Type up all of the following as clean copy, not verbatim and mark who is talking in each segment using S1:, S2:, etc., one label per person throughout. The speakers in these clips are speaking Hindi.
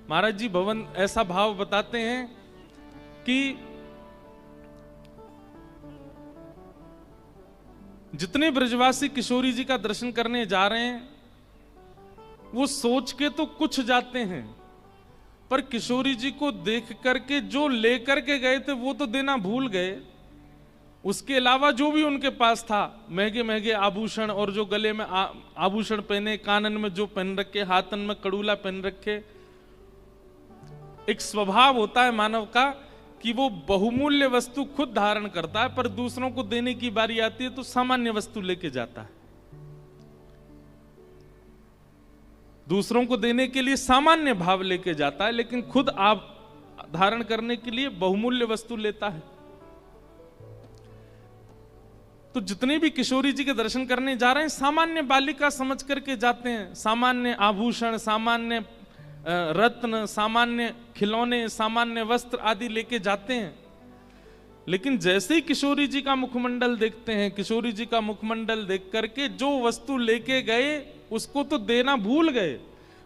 S1: महाराज जी भवन ऐसा भाव बताते हैं कि जितने ब्रजवासी किशोरी जी का दर्शन करने जा रहे हैं वो सोच के तो कुछ जाते हैं, पर किशोरी जी को देख करके जो लेकर के गए थे वो तो देना भूल गए। उसके अलावा जो भी उनके पास था, महंगे महंगे आभूषण, और जो गले में आभूषण पहने, कानन में जो पहन रखे, हाथन में कड़ूला पहन रखे। एक स्वभाव होता है मानव का कि वो बहुमूल्य वस्तु खुद धारण करता है, पर दूसरों को देने की बारी आती है तो सामान्य वस्तु लेके जाता है। दूसरों को देने के लिए सामान्य भाव लेके जाता है, लेकिन खुद आप धारण करने के लिए बहुमूल्य वस्तु लेता है। तो जितने भी किशोरी जी के दर्शन करने जा रहे हैं सामान्य बालिका समझ करके जाते हैं, सामान्य आभूषण, सामान्य रत्न, सामान्य खिलौने, सामान्य वस्त्र आदि लेके जाते हैं। लेकिन जैसे ही किशोरी जी का मुखमंडल देखते हैं, किशोरी जी का मुखमंडल देख करके जो वस्तु लेके गए उसको तो देना भूल गए,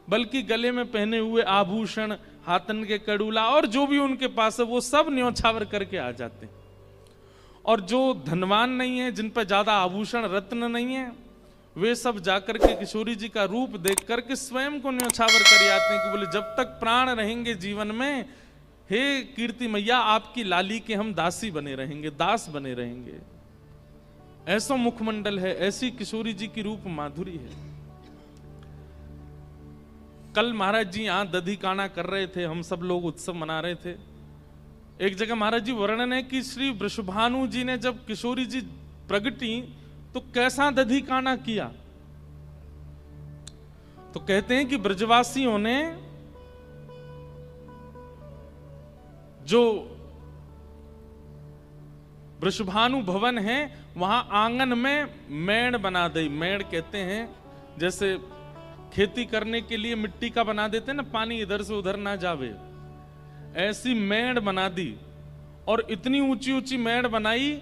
S1: बल्कि गले में पहने हुए आभूषण, हाथन के कड़ूला और जो भी उनके पास है वो सब न्योछावर करके आ जाते हैं। और जो धनवान नहीं है, जिन पर ज्यादा आभूषण रत्न नहीं है, वे सब जाकर के किशोरी जी का रूप देख करके स्वयं को न्योछावर कर आते हैं कि बोले जब तक प्राण रहेंगे जीवन में, हे कीर्ति मैया आपकी लाली के हम दासी बने रहेंगे, दास बने रहेंगे। ऐसा मुखमंडल है, ऐसी किशोरी जी की रूप माधुरी है। कल महाराज जी यहां दधी काना कर रहे थे, हम सब लोग उत्सव मना रहे थे। एक जगह महाराज जी वर्णन है कि श्री वृषभानु जी ने जब किशोरी जी प्रगटी तो कैसा दधी काना किया। तो कहते हैं कि ब्रजवासियों ने जो वृषभानु भवन है वहां आंगन में मेड़ बना दी। मेड़ कहते हैं जैसे खेती करने के लिए मिट्टी का बना देते हैं ना, पानी इधर से उधर ना जावे, ऐसी मेड़ बना दी। और इतनी ऊंची ऊंची मेड़ बनाई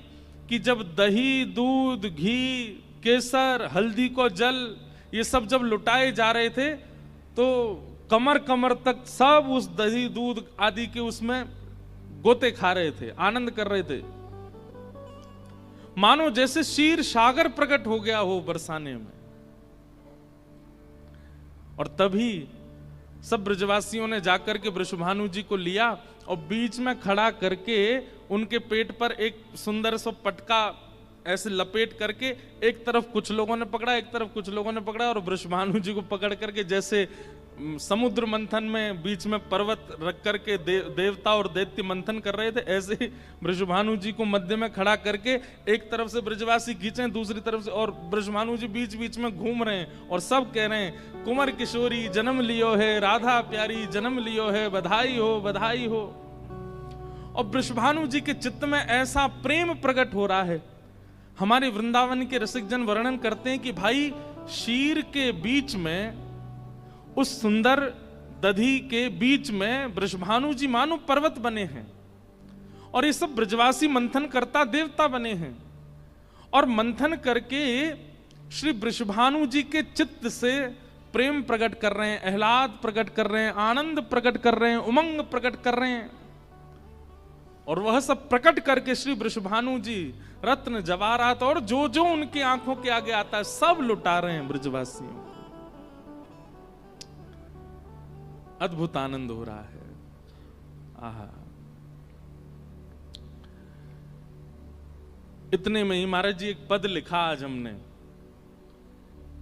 S1: कि जब दही, दूध, घी, केसर, हल्दी को जल ये सब जब लुटाए जा रहे थे तो कमर कमर तक सब उस दही, दूध आदि के उसमें गोते खा रहे थे, आनंद कर रहे थे, मानो जैसे क्षीर सागर प्रकट हो गया हो बरसाने में। और तभी सब ब्रजवासियों ने जाकर के वृषभानु जी को लिया और बीच में खड़ा करके उनके पेट पर एक सुंदर सा पटका ऐसे लपेट करके एक तरफ कुछ लोगों ने पकड़ा, एक तरफ कुछ लोगों ने पकड़ा, और वृषभानु जी को पकड़ करके जैसे समुद्र मंथन में बीच में पर्वत रख करके देवता और दैत्य मंथन कर रहे थे, ऐसे ही वृषभानु जी को मध्य में खड़ा करके एक तरफ से ब्रजवासी खींचे, दूसरी तरफ से, और वृषभानु जी बीच बीच में घूम रहे हैं और सब कह रहे हैं कुंवर किशोरी जन्म लियो है, राधा प्यारी जन्म लियो है, बधाई हो बधाई हो। और वृषभानु जी के चित्त में ऐसा प्रेम प्रकट हो रहा है। हमारे वृंदावन के रसिक जन वर्णन करते हैं कि भाई शीर के बीच में, उस सुंदर दधी के बीच में वृषभानु जी मानो पर्वत बने हैं और ये सब ब्रजवासी मंथन करता देवता बने हैं। और मंथन करके श्री वृषभानु जी के चित्त से प्रेम प्रकट कर रहे हैं, आह्लाद प्रकट कर रहे हैं, आनंद प्रकट कर रहे हैं, उमंग प्रकट कर रहे हैं। और वह सब प्रकट करके श्री वृषभानु जी रत्न जवाहरात और जो जो उनकी आंखों के आगे आता है सब लुटा रहे हैं ब्रजवासियों को। अद्भुत आनंद हो रहा है। आहा, इतने में ही महाराज जी एक पद लिखा आज हमने,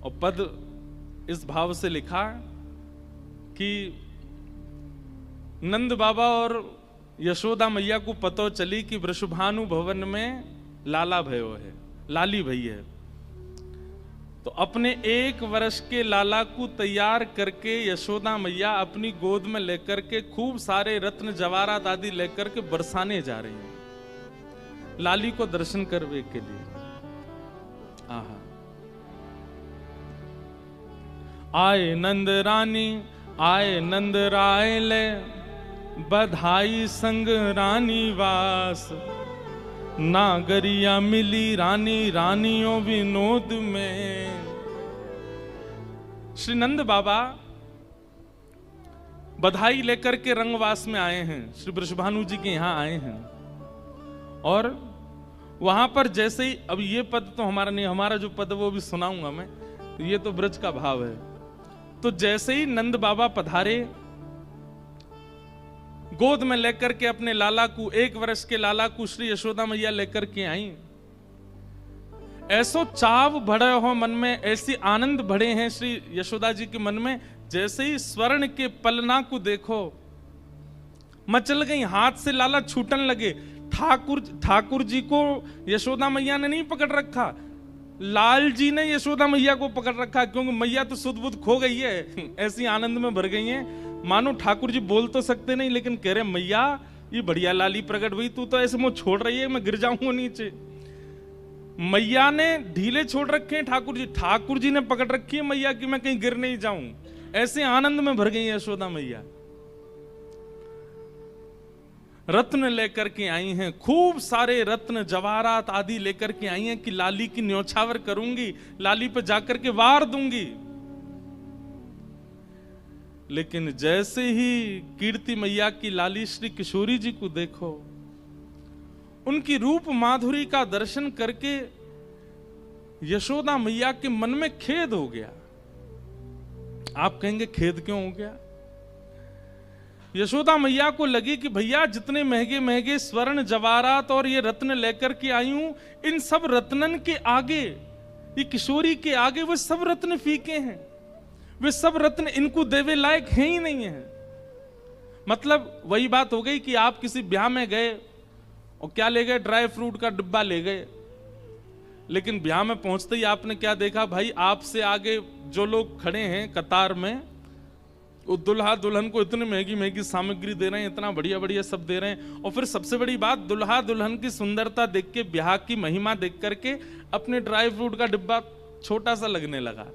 S1: और पद इस भाव से लिखा कि नंद बाबा और यशोदा मैया को पतो चली कि वृषभानु भवन में लाला भयो है, लाली भई है। तो अपने 1 वर्ष के लाला को तैयार करके यशोदा मैया अपनी गोद में लेकर के खूब सारे रत्न जवाहरात आदि लेकर के बरसाने जा रही हैं लाली को दर्शन करने के लिए। आहा, आए नंद रानी आए नंद राय ले, बधाई संग रानी वास, नागरिया मिली रानी रानियों विनोद में। श्री नंद बाबा बधाई लेकर के रंगवास में आए हैं, श्री वृषभानु जी के यहाँ आए हैं। और वहां पर जैसे ही, अब ये पद तो हमारा नहीं, हमारा जो पद वो भी सुनाऊंगा मैं, तो ये तो ब्रज का भाव है। तो जैसे ही नंद बाबा पधारे, गोद में लेकर के अपने लाला को, 1 वर्ष के लाला को श्री यशोदा मैया लेकर के आई। ऐसो चाव भरे हो मन में, ऐसी आनंद भरे हैं श्री यशोदा जी के मन में, जैसे ही स्वर्ण के पलना को देखो मचल गई, हाथ से लाला छूटन लगे। ठाकुर जी को यशोदा मैया ने नहीं पकड़ रखा, लाल जी ने यशोदा मैया को पकड़ रखा, क्योंकि मैया तो सुध बुध खो गई है, ऐसी आनंद में भर गई है। मानो ठाकुर जी बोल तो सकते नहीं, लेकिन कह रहे मैया ये बढ़िया लाली प्रकट हुई, तू तो ऐसे मुंह छोड़ रही है, मैं गिर जाऊंगा नीचे। मैया ने ढीले छोड़ रखे हैं ठाकुर जी ने पकड़ रखी है मैया कि मैं कहीं गिर नहीं जाऊं। ऐसे आनंद में भर गई यशोदा मैया। रत्न लेकर के आई हैं, खूब सारे रत्न जवाहरात आदि लेकर के आई हैं कि लाली की न्योछावर करूंगी, लाली पे जाकर के वार दूंगी। लेकिन जैसे ही कीर्ति मैया की लाली श्री किशोरी जी को देखो, उनकी रूप माधुरी का दर्शन करके यशोदा मैया के मन में खेद हो गया। आप कहेंगे खेद क्यों हो गया? यशोदा मैया को लगी कि भैया जितने महंगे महंगे स्वर्ण जवाहरात और ये रत्न लेकर के आई हूं, इन सब रत्नन के आगे, ये किशोरी के आगे वो सब रत्न फीके हैं, वे सब रत्न इनको देवे लायक है ही नहीं है। मतलब वही बात हो गई कि आप किसी ब्याह में गए और क्या ले गए, ड्राई फ्रूट का डिब्बा ले गए, लेकिन ब्याह में पहुंचते ही आपने क्या देखा, भाई आपसे आगे जो लोग खड़े हैं कतार में, वो दुल्हा दुल्हन को इतनी महंगी महंगी सामग्री दे रहे हैं, इतना बढ़िया बढ़िया सब दे रहे हैं। और फिर सबसे बड़ी बात, दुल्हा दुल्हन की सुंदरता देख के, ब्याह की महिमा देख करके अपने ड्राई फ्रूट का डिब्बा छोटा सा लगने लगा।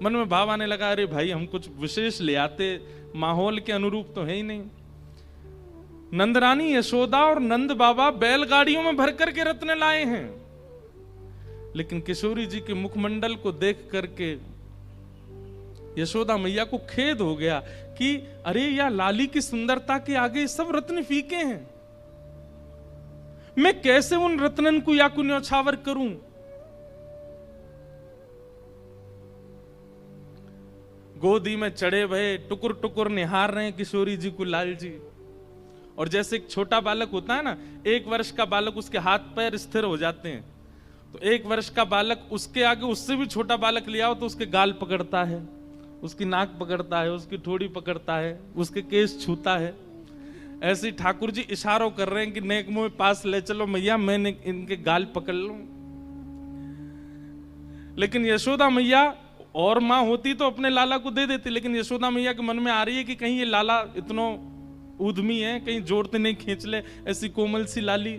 S1: मन में भाव आने लगा, अरे भाई हम कुछ विशेष ले आते, माहौल के अनुरूप तो है ही नहीं। नंदरानी यशोदा और नंद बाबा बैलगाड़ियों में भर करके रत्न लाए हैं, लेकिन किशोरी जी के मुखमंडल को देख करके यशोदा मैया को खेद हो गया कि अरे या लाली की सुंदरता के आगे सब रत्न फीके हैं, मैं कैसे उन रत्नन को या को न्योछावर करूं। गोदी में चढ़े भये टुकुर टुकुर निहार रहे हैं किशोरी जी को लाल जी। और जैसे एक छोटा बालक होता है ना, 1 वर्ष का बालक, उसके हाथ पैर स्थिर हो जाते हैं, तो 1 वर्ष का बालक उसके आगे उससे भी छोटा बालक ले आओ तो उसके गाल पकड़ता है, उसकी नाक पकड़ता है, उसकी ठोड़ी पकड़ता है, उसके केस छूता है। ऐसे ही ठाकुर जी इशारों कर रहे हैं कि नेक मुंह पास ले चलो मैया, मैं इनके गाल पकड़ लूं। लेकिन यशोदा मैया, और मां होती तो अपने लाला को दे देती, लेकिन यशोदा मैया के मन में आ रही है कि कहीं ये लाला इतना उद्यमी है, कहीं जोड़ते नहीं खींच ले, ऐसी कोमल सी लाली।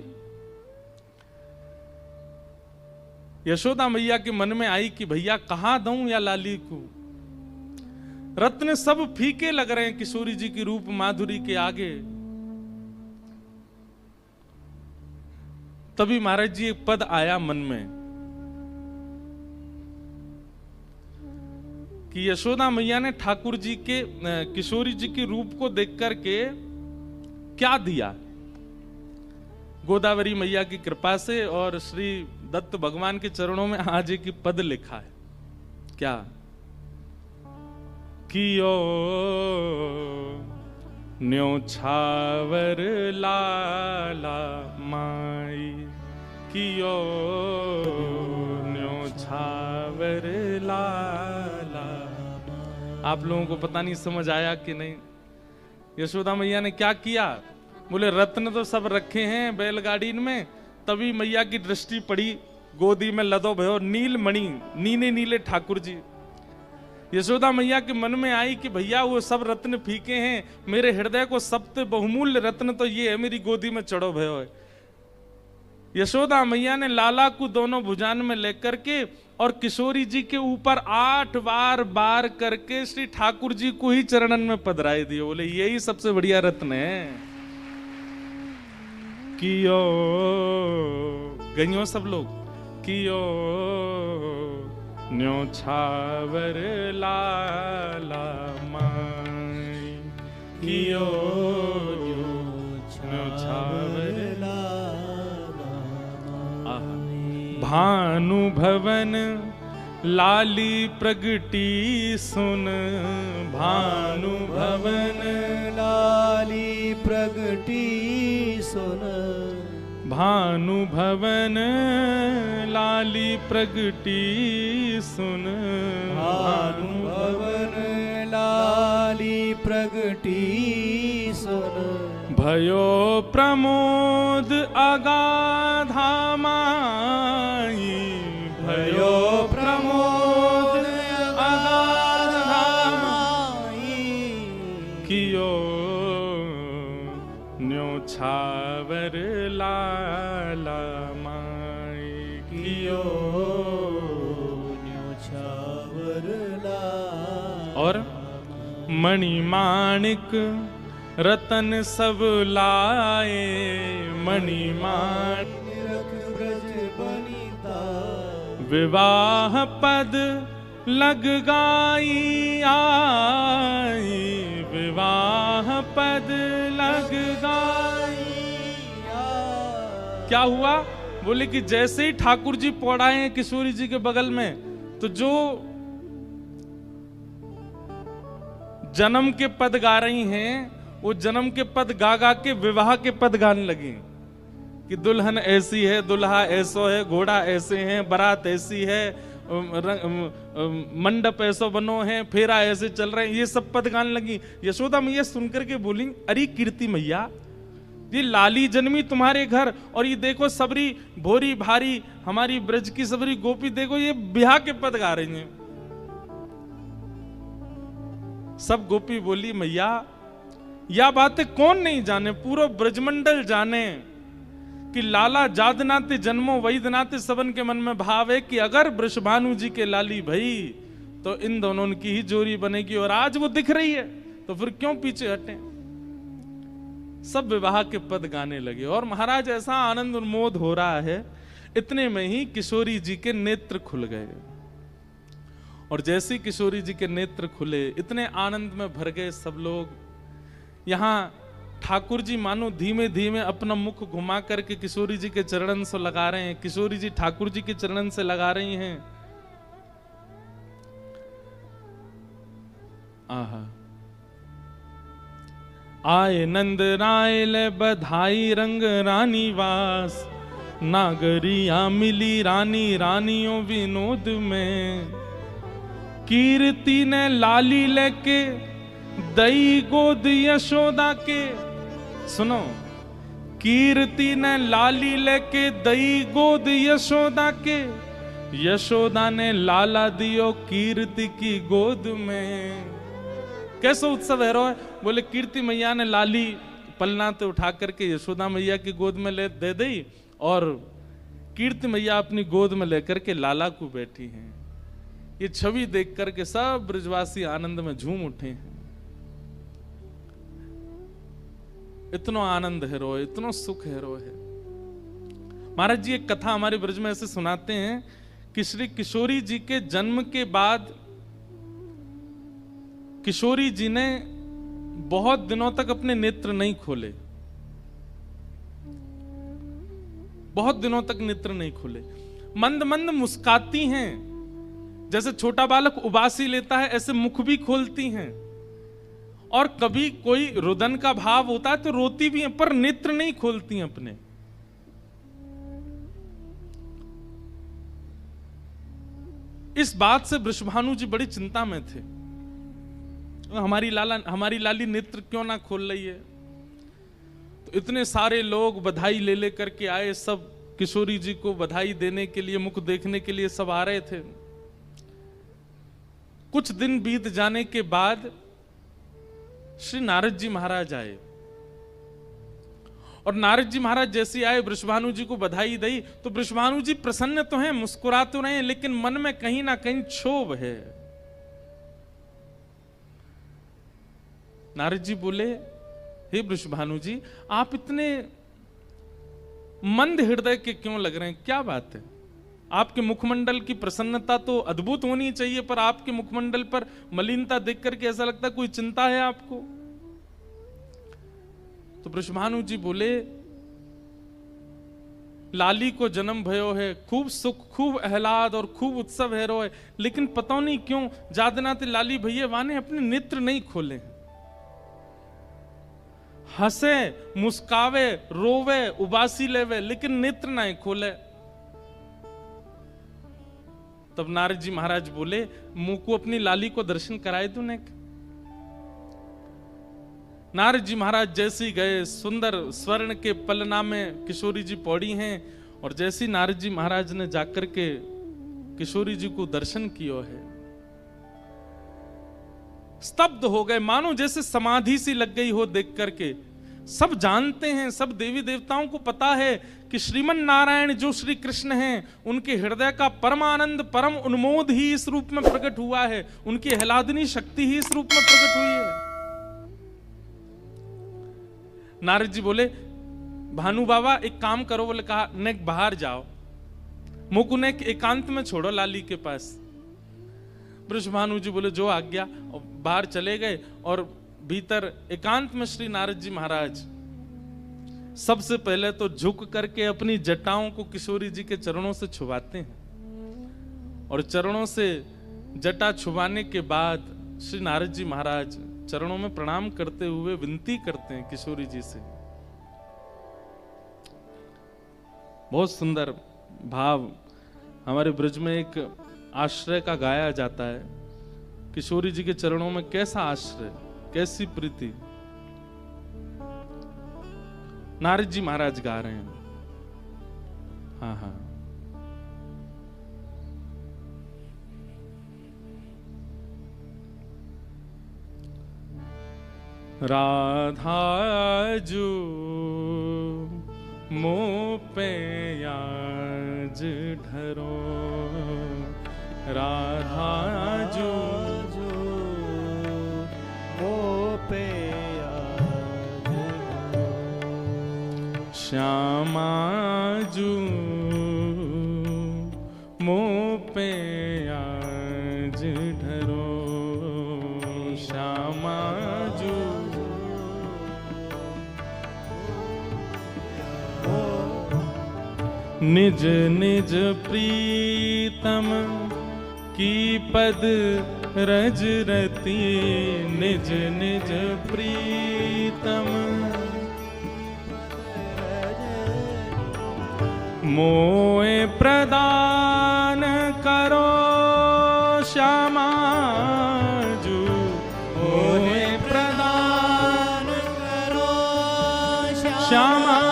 S1: यशोदा मैया के मन में आई कि भैया कहां दूं या लाली को, रत्न सब फीके लग रहे हैं किशोरी जी की रूप माधुरी के आगे। तभी महाराज जी एक पद आया मन में कि यशोदा मैया ने ठाकुर जी के, किशोरी जी के रूप को देख करके क्या दिया। गोदावरी मैया की कृपा से और श्री दत्त भगवान के चरणों में आज एक पद लिखा है, क्या कियो न्योछावर लाला माई, कियो न्योछावर लाला। आप लोगों को पता नहीं समझ आया कि नहीं, यशोदा मैया ने क्या किया। बोले रत्न तो सब रखे हैं बैलगाड़ी में, तभी मैया की दृष्टि पड़ी, गोदी में लदो भयो नील मणि, नीले नीले ठाकुर जी। यशोदा मैया के मन में आई कि भैया वो सब रत्न फीके हैं, मेरे हृदय को सबसे बहुमूल्य रत्न तो ये है, मेरी गोदी में चढ़ो भयो है। यशोदा मैया ने लाला को दोनों भुजान में लेकर के और किशोरी जी के ऊपर 8 बार बार करके श्री ठाकुर जी को ही चरणन में पधराए दिए। बोले यही सबसे बढ़िया रत्न है। कियो गइयो सब लोग, कियो न्योछावर लाला माई, कियो न्योछावर भानु भवन लाली प्रगटी सुन, भानु भवन
S2: लाली प्रगटी सुन,
S1: भानु भवन लाली प्रगटी सुन,
S2: भानु भवन लाली प्रगटी सुन,
S1: भयो प्रमोद अगाधा माई, भयो प्रमोद अगाधा माई, कियो न्योछावर लाला माई, कियो
S2: न्योछावर लाला।
S1: और मणिमाणिक रतन सब लाए, मणिमाणिक
S2: ब्रज बनिता,
S1: विवाह पद लग गाई आई, विवाह पद लग गाई आई। क्या हुआ? बोले कि जैसे ही ठाकुर जी पौड़ाए हैं किशोरी जी के बगल में, तो जो जन्म के पद गा रही हैं वो जन्म के पद गा गा के विवाह के पद गाने लगी कि दुल्हन ऐसी है, दुल्हा ऐसो है, घोड़ा ऐसे हैं, बारात ऐसी है, मंडप ऐसो बनो है, फेरा ऐसे चल रहे हैं, ये सब पद गाने लगी। यशोदा मैया सुनकर के बोली, अरे कीर्ति मैया, ये लाली जन्मी तुम्हारे घर, और ये देखो सबरी भोरी भारी हमारी ब्रज की सबरी गोपी, देखो ये ब्याह के पद गा रही हैं। सब गोपी बोली, मैया यह बातें कौन नहीं जाने, पूरा ब्रजमंडल जाने कि लाला जादनाते जन्मो वैदनाते, सबन के मन में भाव है कि अगर वृषभानु जी के लाली भई तो इन दोनों की ही जोड़ी बनेगी, और आज वो दिख रही है तो फिर क्यों पीछे हटें। सब विवाह के पद गाने लगे और महाराज ऐसा आनंद उन्मोद हो रहा है, इतने में ही किशोरी जी के नेत्र खुल गए। और जैसे किशोरी जी के नेत्र खुले, इतने आनंद में भर गए सब लोग। यहां ठाकुर जी मानो धीमे धीमे अपना मुख घुमा करके किशोरी जी के चरणन से लगा रहे हैं, किशोरी जी ठाकुर जी के चरणन से लगा रही हैं। आहा, आए नंद राय ले बधाई रंग रानी वास, नागरिया मिली रानी रानियों विनोद में, कीर्ति ने लाली लेके दई गोद यशोदा के, सुनो, कीर्ति ने लाली लेके दई गोद यशोदा के, यशोदा ने लाला दियो कीर्ति की गोद में। कैसा उत्सव है रो? बोले कीर्ति मैया ने लाली पलना तो उठा करके यशोदा मैया की गोद में ले दे दी, और कीर्ति मैया अपनी गोद में लेकर के लाला को बैठी हैं। ये छवि देख करके सब ब्रजवासी आनंद में झूम उठे हैं। इतना आनंद है रो, इतना सुख है रो है। महाराज जी एक कथा हमारे ब्रज में ऐसे सुनाते हैं कि श्री किशोरी जी के जन्म के बाद किशोरी जी ने बहुत दिनों तक अपने नेत्र नहीं खोले, बहुत दिनों तक नेत्र नहीं खोले। मंद मंद मुस्काती हैं, जैसे छोटा बालक उबासी लेता है ऐसे मुख भी खोलती हैं, और कभी कोई रुदन का भाव होता है तो रोती भी हैं, पर नेत्र नहीं खोलती हैं अपने। इस बात से वृषभानु जी बड़ी चिंता में थे, हमारी लाली नेत्र क्यों ना खोल रही है। तो इतने सारे लोग बधाई ले ले करके आए, सब किशोरी जी को बधाई देने के लिए, मुख देखने के लिए सब आ रहे थे। कुछ दिन बीत जाने के बाद श्री नारद जी महाराज आए, और नारद जी महाराज जैसे आए वृषभानु जी को बधाई दी, तो वृषभानु जी प्रसन्न तो हैं, मुस्कुरा तो रहे हैं, लेकिन मन में कहीं ना कहीं क्षोभ है। नारद जी बोले, हे वृषभानु जी, आप इतने मंद हृदय के क्यों लग रहे हैं, क्या बात है? आपके मुखमंडल की प्रसन्नता तो अद्भुत होनी चाहिए, पर आपके मुखमंडल पर मलिनता देख करके ऐसा लगता है कोई चिंता है आपको। तो वृषभानु जी बोले, लाली को जन्म भयो है, खूब सुख, खूब आह्लाद और खूब उत्सव है रोए, लेकिन पता नहीं क्यों जादनाते लाली भैया वाने अपने नेत्र नहीं खोले। हंसे, मुस्कावे, रोवे, उबासी लेवे, लेकिन नेत्र नहीं खोले। तब नारद जी महाराज बोले, मुंह को अपनी लाली को दर्शन कराए तूने। नारद जी महाराज जैसे गए, सुंदर स्वर्ण के पलना में किशोरी जी पौड़ी हैं, और जैसी नारद जी महाराज ने जाकर के किशोरी जी को दर्शन किया है, स्तब्ध हो गए, मानो जैसे समाधि सी लग गई हो देख करके। सब जानते हैं, सब देवी देवताओं को पता है कि श्रीमन नारायण जो श्री कृष्ण हैं, उनके हृदय का परम आनंद, परम उन्मोद ही इस रूप में प्रकट हुआ है, उनकी आह्लादनी शक्ति ही इस रूप में प्रकट हुई है। नारद जी बोले, भानु बाबा एक काम करो। बोले, कहा, नेक बाहर जाओ, मुकु ने एकांत में छोड़ो लाली के पास। वृषभानु जी बोले, जो आज्ञा। और बाहर चले गए, और भीतर एकांत में श्री नारद जी महाराज सबसे पहले तो झुक करके अपनी जटाओं को किशोरी जी के चरणों से छुपाते हैं, और चरणों से जटा छुपाने के बाद श्री नारद जी महाराज चरणों में प्रणाम करते हुए विनती करते हैं किशोरी जी से। बहुत सुंदर भाव हमारे ब्रज में एक आश्रय का गाया जाता है। किशोरी जी के चरणों में कैसा आश्रय, कैसी प्रीति। नारद जी महाराज गा रहे हैं। हाँ हाँ, राधा जो मोह पे याज ढरो, राधा जो
S2: मोह पे याज ढरो,
S1: श्यामा जो मोह पे याज ढरो, श्यामा जो निज निज प्रीतम की पद रज रती, निज निज प्रीतम मोए प्रदान करो, श्यामा जू मोए प्रदान
S2: करो
S1: श्यामा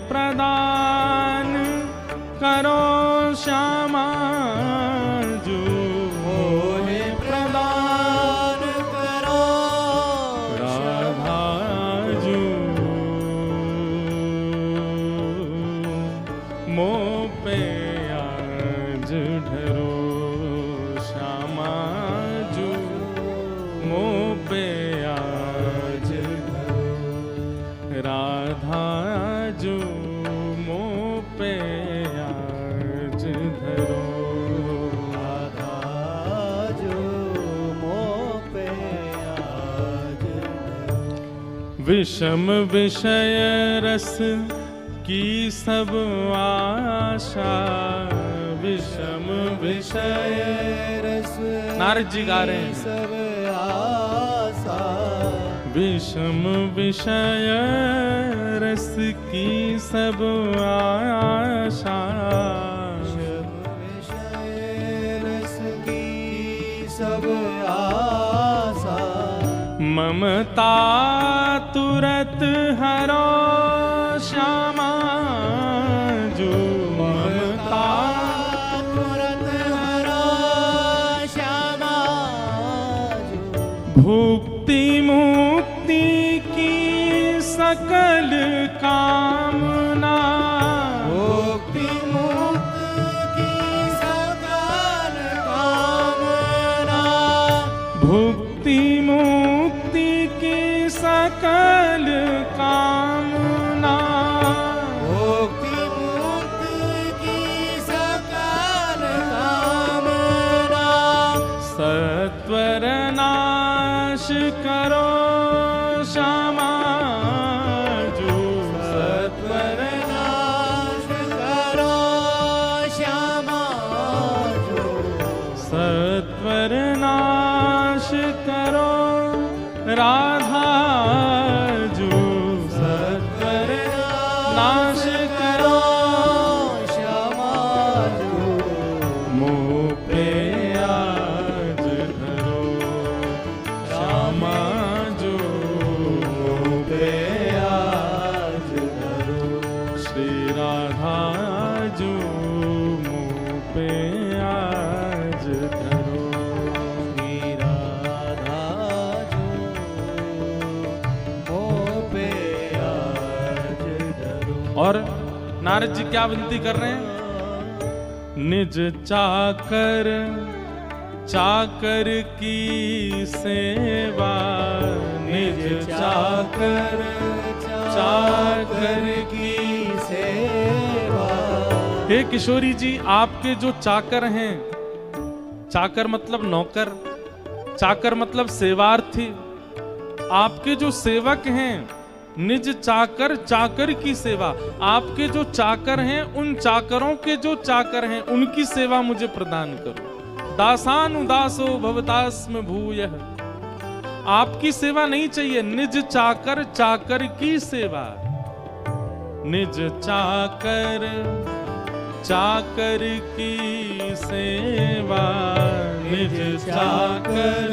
S1: प्रदान करो, श्यामा जो मोहे प्रदान
S2: करो,
S1: राधा जो मोह पे आज ढरो, श्यामा जो मोह पे आज ढरो, राधा जो मोह पे आज धरो,
S2: राधा जो मोह पे आज धरो।
S1: विषम विषय रस की सब आशा, विषम विषय
S2: रस
S1: नारद जी गा रहे हैं।
S2: सब आशा,
S1: विषम विषय रस की सब आशा,
S2: विषय रस की सब आशा,
S1: ममता तुरत हरो, श्यामा जो ममता
S2: तुरंत हरो, श्यामा जो
S1: भुक्ति मुक्ति की सकल कामना,
S2: मुक्ति मुक्त की सकल कामना,
S1: भुक्ति मुक्ति की सकल कामना,
S2: मुक्ति मुक्त की सकल कामना,
S1: सत्वर नाश करो, श्यामा जो
S2: सत्वर नाश करो श्यामा जो
S1: सत्वर नाश करो राधा जो
S2: सत्वर
S1: नाश करो
S2: श्यामा जो
S1: मोह पे आज धरो श्यामा जो मोह पे
S2: आज धरो
S1: श्री राधा जो मोह पे आज धरो
S2: श्री राधा जो मोह पे आज धरो।
S1: और नारद जी क्या विनती कर रहे हैं? निज चाकर चाकर की सेवा निज चाकर चाकर
S2: की सेवा।
S1: हे किशोरी जी, आपके जो चाकर हैं, चाकर मतलब नौकर, चाकर मतलब सेवार्थी, आपके जो सेवक हैं, निज चाकर चाकर की सेवा, आपके जो चाकर हैं उन चाकरों के जो चाकर हैं उनकी सेवा मुझे प्रदान करो। दासानुदासो भवतास्म भूयः, आपकी सेवा नहीं चाहिए, निज चाकर चाकर की सेवा। निज चाकर चाकर की सेवा निज चाकर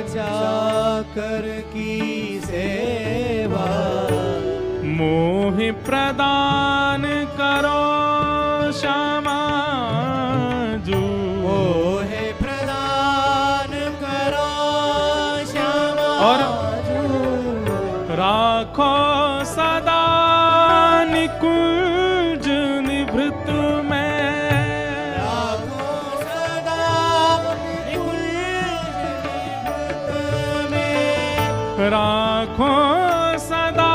S2: चाकर की सेवा।
S1: मोह प्रदान करो श्यामा जो
S2: मोह प्रदान करो श्यामा
S1: और
S2: जो
S1: राखो सदा निकुंज निभृत में
S2: राखो सदा निकुंज निभृत में।
S1: राखो सदा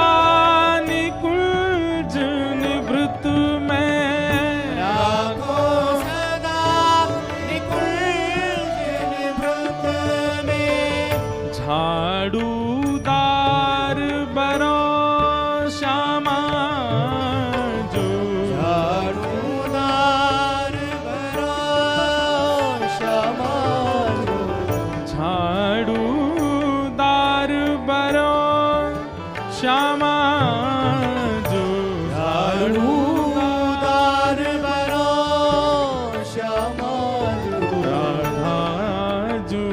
S1: निकुंज निभृत में
S2: राखो सदा निकुंज निभृत में।
S1: झाड़ूदार बरो श्यामा जो
S2: झाड़ूदार बरो श्यामा जो
S1: झाड़ूदार बरो श्यामा जो
S2: झाड़ूदार बरो श्यामा जो
S1: राधा जो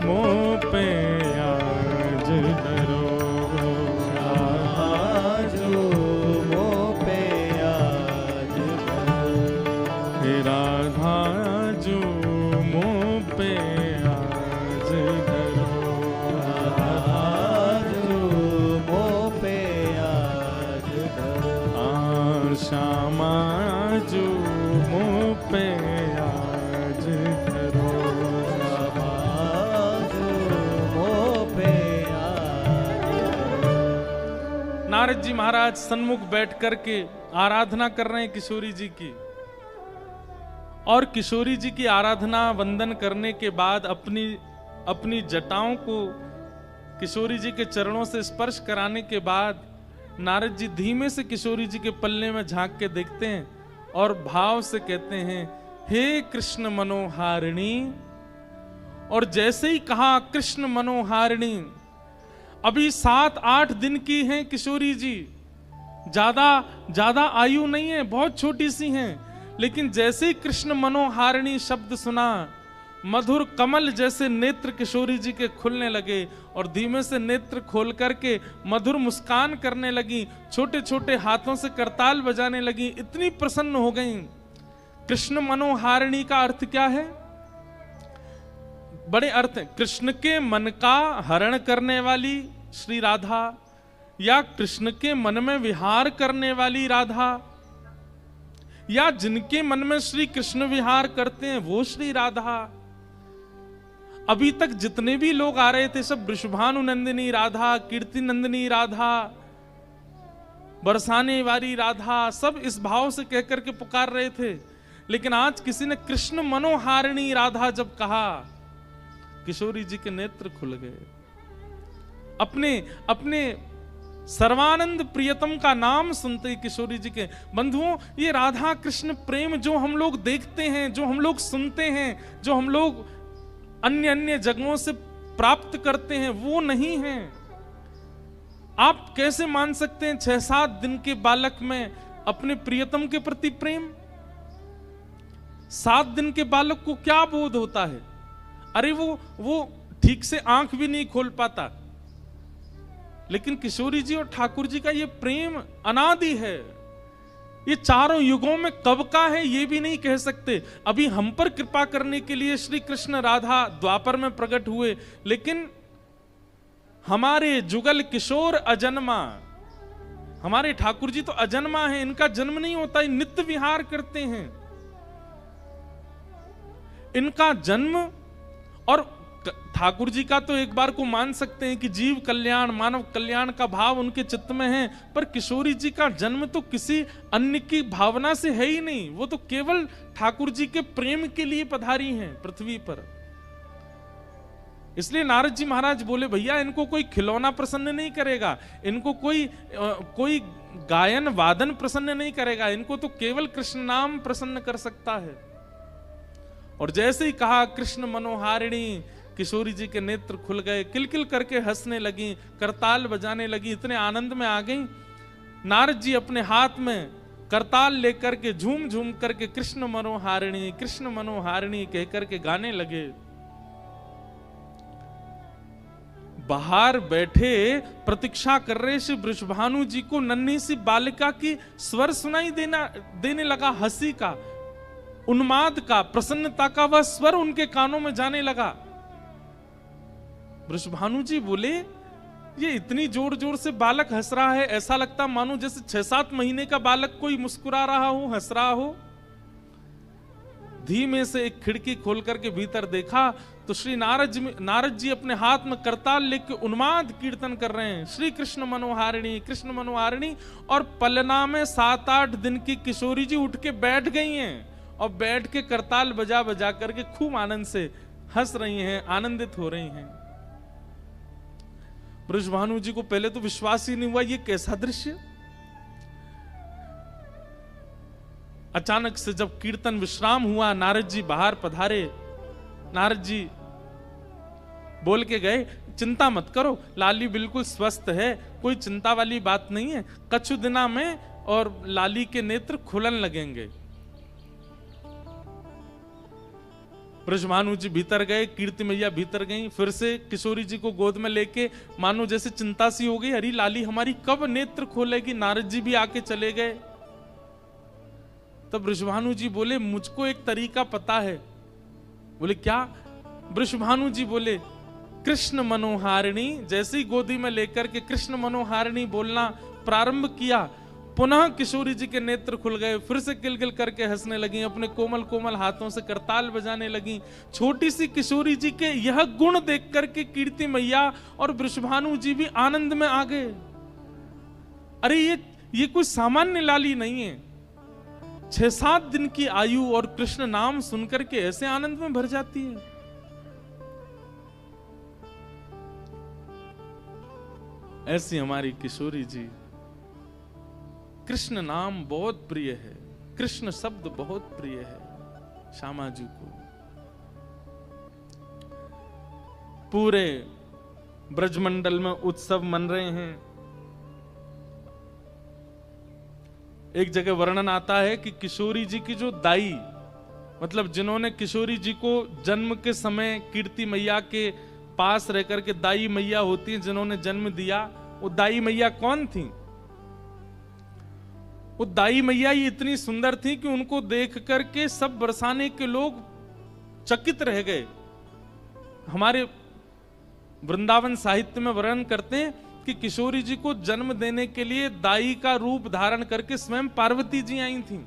S1: मोह पे आज धरो
S2: जो मोह पे आज धरो।
S1: हे राधा जो मोह पे आज धरो
S2: जो मोह पे आज धरो।
S1: श्यामा जो मोह पे आज धरो
S2: जो मोह पे आज धरो।
S1: नारद जी महाराज सन्मुख बैठ करके आराधना कर रहे हैं किशोरी जी की, और किशोरी जी की आराधना वंदन करने के बाद अपनी जटाओं को किशोरी जी के चरणों से स्पर्श कराने के बाद नारद जी धीमे से किशोरी जी के पल्ले में झांक के देखते हैं और भाव से कहते हैं, हे कृष्ण मनोहारिणी। और जैसे ही कहा कृष्ण मनोहारिणी, अभी 7-8 दिन की हैं किशोरी जी, ज्यादा आयु नहीं है, बहुत छोटी सी हैं, लेकिन जैसे ही कृष्ण मनोहारिणी शब्द सुना, मधुर कमल जैसे नेत्र किशोरी जी के खुलने लगे और धीमे से नेत्र खोल करके मधुर मुस्कान करने लगी, छोटे छोटे हाथों से करताल बजाने लगी, इतनी प्रसन्न हो गईं। कृष्ण मनोहारिणी का अर्थ क्या है? बड़े अर्थ हैं। कृष्ण के मन का हरण करने वाली श्री राधा, या कृष्ण के मन में विहार करने वाली राधा, या जिनके मन में श्री कृष्ण विहार करते हैं वो श्री राधा। अभी तक जितने भी लोग आ रहे थे सब वृषभानु नंदिनी राधा, कीर्ति नंदिनी राधा, बरसाने वाली राधा, सब इस भाव से कहकर के पुकार रहे थे। लेकिन आज किसी ने कृष्ण मनोहारिणी राधा जब कहा, किशोरी जी के नेत्र खुल गए। अपने अपने सर्वानंद प्रियतम का नाम सुनते किशोरी जी के। बंधुओं, ये राधा कृष्ण प्रेम जो हम लोग देखते हैं, जो हम लोग सुनते हैं, जो हम लोग अन्य अन्य जगहों से प्राप्त करते हैं, वो नहीं है। आप कैसे मान सकते हैं 6-7 दिन के बालक में अपने प्रियतम के प्रति प्रेम? 7 दिन के बालक को क्या बोध होता है? अरे वो ठीक से आंख भी नहीं खोल पाता। लेकिन किशोरी जी और ठाकुर जी का ये प्रेम अनादि है। ये चारों युगों में कब का है ये भी नहीं कह सकते। अभी हम पर कृपा करने के लिए श्री कृष्ण राधा द्वापर में प्रकट हुए, लेकिन हमारे जुगल किशोर अजन्मा, हमारे ठाकुर जी तो अजन्मा है, इनका जन्म नहीं होता, ये नित्य विहार करते हैं। इनका जन्म, और ठाकुर जी का तो एक बार को मान सकते हैं कि जीव कल्याण, मानव कल्याण का भाव उनके चित्त में है, पर किशोरी जी का जन्म तो किसी अन्य की भावना से है ही नहीं। वो तो केवल ठाकुर जी के प्रेम के लिए पधारी हैं पृथ्वी पर। इसलिए नारद जी महाराज बोले, भैया इनको कोई खिलौना प्रसन्न नहीं करेगा, इनको कोई गायन वादन प्रसन्न नहीं करेगा, इनको तो केवल कृष्ण नाम प्रसन्न कर सकता है। और जैसे ही कहा कृष्ण मनोहारिणी, किशोरी जी के नेत्र खुल गए, किलकिल करके हंसने लगी, करताल बजाने लगी, इतने आनंद में आ गई। नारद जी अपने हाथ में करताल लेकर के झूम झूम करके कृष्ण मनोहारिणी कह करके गाने लगे। बाहर बैठे प्रतीक्षा कर रहे श्री वृषभानु जी को नन्ही सी बालिका की स्वर सुनाई देने लगा, हंसी का, उन्माद का, प्रसन्नता का वह स्वर उनके कानों में जाने लगा। वृषभानु जी बोले, ये इतनी जोर जोर से बालक हंस रहा है, ऐसा लगता मानो जैसे 6-7 महीने का बालक कोई मुस्कुरा रहा हो, हंस रहा हो। धीमे से एक खिड़की खोल करके भीतर देखा तो श्री नारद जी अपने हाथ में करताल लेके उन्माद कीर्तन कर रहे हैं, श्री कृष्ण मनोहारिणी। और पलना में 7-8 दिन की किशोरी जी उठ के बैठ गई हैं और बैठ के करताल बजा बजा करके खूब आनंद से हंस रही हैं, आनंदित हो रही हैं। वृषभानु जी को पहले तो विश्वास ही नहीं हुआ, ये कैसा दृश्य। अचानक से जब कीर्तन विश्राम हुआ, नारद जी बाहर पधारे। नारद जी बोल के गए, चिंता मत करो, लाली बिल्कुल स्वस्थ है, कोई चिंता वाली बात नहीं है, कछु दिना में और लाली के नेत्र खुलन लगेंगे। वृषभानु जी भीतर गए, कीर्ति मैया भीतर गई, फिर से किशोरी जी को गोद में लेके मानो जैसे चिंता सी हो गई, अरे लाली हमारी कब नेत्र खोलेगी। नारद जी भी आके चले गए। तब वृषभानु जी बोले, मुझको एक तरीका पता है। बोले क्या? वृषभानु जी बोले, कृष्ण मनोहारिणी। जैसे ही गोदी में लेकर के कृष्ण मनोहारिणी बोलना प्रारंभ किया, पुनः किशोरी जी के नेत्र खुल गए, फिर से किलकिल करके हंसने लगी, अपने कोमल कोमल हाथों से करताल बजाने लगी। छोटी सी किशोरी जी के यह गुण देख करके कीर्ति मैया और वृषभानु जी भी आनंद में आ गए। अरे ये कोई सामान्य लाली नहीं है, 6-7 दिन की आयु और कृष्ण नाम सुनकर के ऐसे आनंद में भर जाती है। ऐसी हमारी किशोरी जी। कृष्ण नाम बहुत प्रिय है, कृष्ण शब्द बहुत प्रिय है श्यामा जी को। पूरे ब्रजमंडल में उत्सव मन रहे हैं। एक जगह वर्णन आता है कि किशोरी जी की जो दाई, मतलब जिन्होंने किशोरी जी को जन्म के समय कीर्ति मैया के पास रह करके दाई मैया होती है, जिन्होंने जन्म दिया, वो दाई मैया कौन थी? वो दाई मैया ही इतनी सुंदर थी कि उनको देख करके सब बरसाने के लोग चकित रह गए। हमारे वृंदावन साहित्य में वर्णन करते हैं कि किशोरी जी को जन्म देने के लिए दाई का रूप धारण करके स्वयं पार्वती जी आई थीं।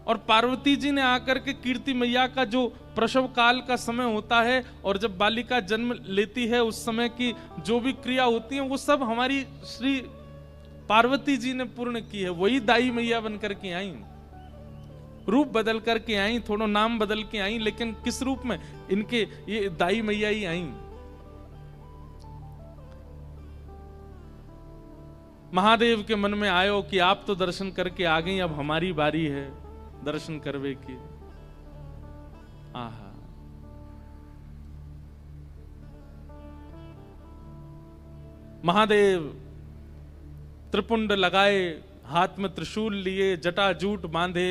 S1: और पार्वती जी ने आकर के कीर्ति मैया का जो प्रसव काल का समय होता है और जब बालिका जन्म लेती है उस समय की जो भी क्रिया होती है वो सब हमारी श्री पार्वती जी ने पूर्ण की है। वही दाई मैया बन करके आई, रूप बदल करके आई, थोड़ा नाम बदल के आई, लेकिन किस रूप में? इनके ये दाई मैया ही आई। महादेव के मन में आयो कि आप तो दर्शन करके आ गई, अब हमारी बारी है दर्शन करवे की। आहा, महादेव त्रिपुंड लगाए, हाथ में त्रिशूल लिए, जटा जूट बांधे।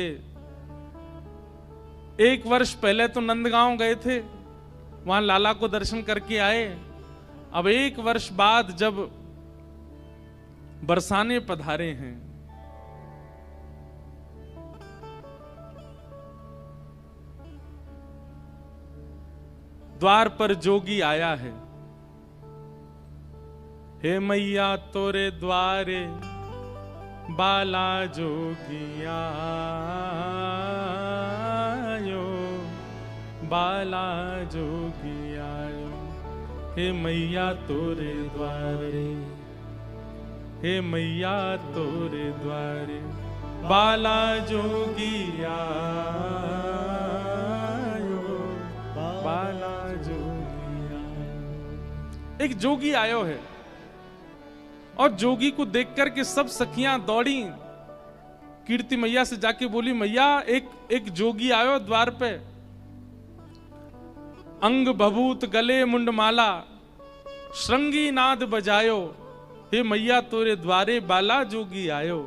S1: 1 वर्ष पहले तो नंदगांव गए थे, वहां लाला को दर्शन करके आए। अब 1 वर्ष बाद जब बरसाने पधारे हैं, द्वार पर जोगी आया है। हे मैया तोरे द्वारे बाला जोगिया आयो, बाला जोगिया आयो। हे मैया तोरे द्वारे, हे मैया तोरे द्वारे बाला जोगिया आयो, बाला जोगिया। एक जोगी आयो है और जोगी को देख करके सब सखियां दौड़ी, कीर्ति मैया से जाके बोली, मैया एक जोगी आयो द्वार पे, अंग भभूत गले मुंडमाला, श्रृंगी नाद बजायो। हे मैया तोरे द्वारे बाला जोगी आयो।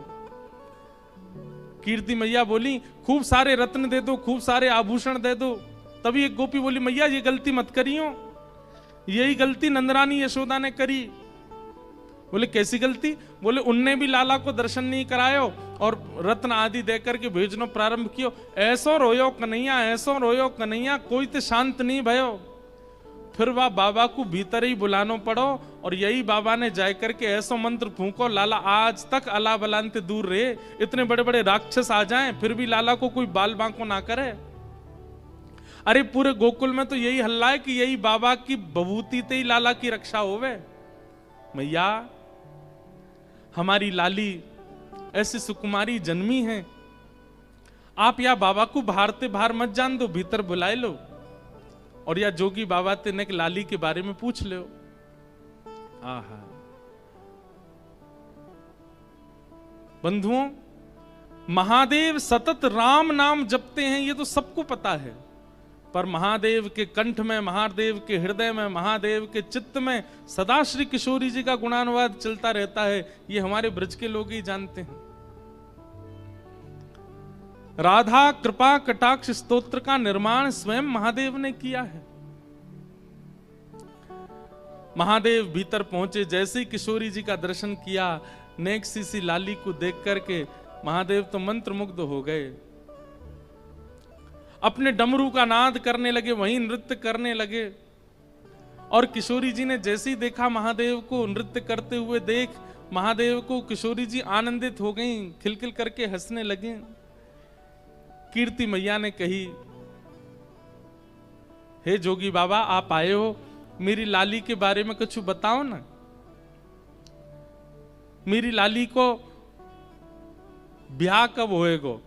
S1: कीर्ति मैया बोली, खूब सारे रत्न दे दो, खूब सारे आभूषण दे दो। तभी एक गोपी बोली, मैया ये गलती मत करियो, यही गलती नंदरानी यशोदा ने करी। बोले कैसी गलती? बोले उनने भी लाला को दर्शन नहीं करायो और रत्न आदि देकर के भेजनो प्रारंभ कियो। ऐसो रोयो कन्हैया, ऐसो रोयो कन्हैया, कोई तो शांत नहीं भयो। फिर वह बाबा को भीतर ही बुलानो पड़ो और यही बाबा ने जाय करके ऐसो मंत्र फूंको, लाला आज तक अला बलानते दूर रहे। इतने बड़े बड़े राक्षस आ जाएं फिर भी लाला को कोई बाल बांको ना करे। अरे पूरे गोकुल में तो यही हल्ला है कि यही बाबा की बभूति ते ही लाला की रक्षा होवे। मैया हमारी लाली ऐसी सुकुमारी जन्मी है, आप या बाबा को बाहरते बाहर मत जान दो, भीतर बुलाए लो और या जोगी बाबा ते ने लाली के बारे में पूछ लो। आहा, बंधुओं, महादेव सतत राम नाम जपते हैं ये तो सबको पता है, पर महादेव के कंठ में, महादेव के हृदय में, महादेव के चित्त में सदा श्री किशोरी जी का गुणानुवाद चलता रहता है, ये हमारे ब्रज के लोग ही जानते हैं। राधा कृपा कटाक्ष स्तोत्र का निर्माण स्वयं महादेव ने किया है। महादेव भीतर पहुंचे, जैसे ही किशोरी जी का दर्शन किया, नेक सी लाली को देख करके महादेव तो मंत्रमुग्ध हो गए। अपने डमरू का नाद करने लगे, वहीं नृत्य करने लगे। और किशोरी जी ने जैसे ही देखा महादेव को नृत्य करते हुए देख, महादेव को किशोरी जी आनंदित हो गईं, खिलखिल करके हंसने लगे। कीर्ति मैया ने कही, हे जोगी बाबा आप आए हो, मेरी लाली के बारे में कुछ बताओ ना। मेरी लाली को ब्याह कब होएगो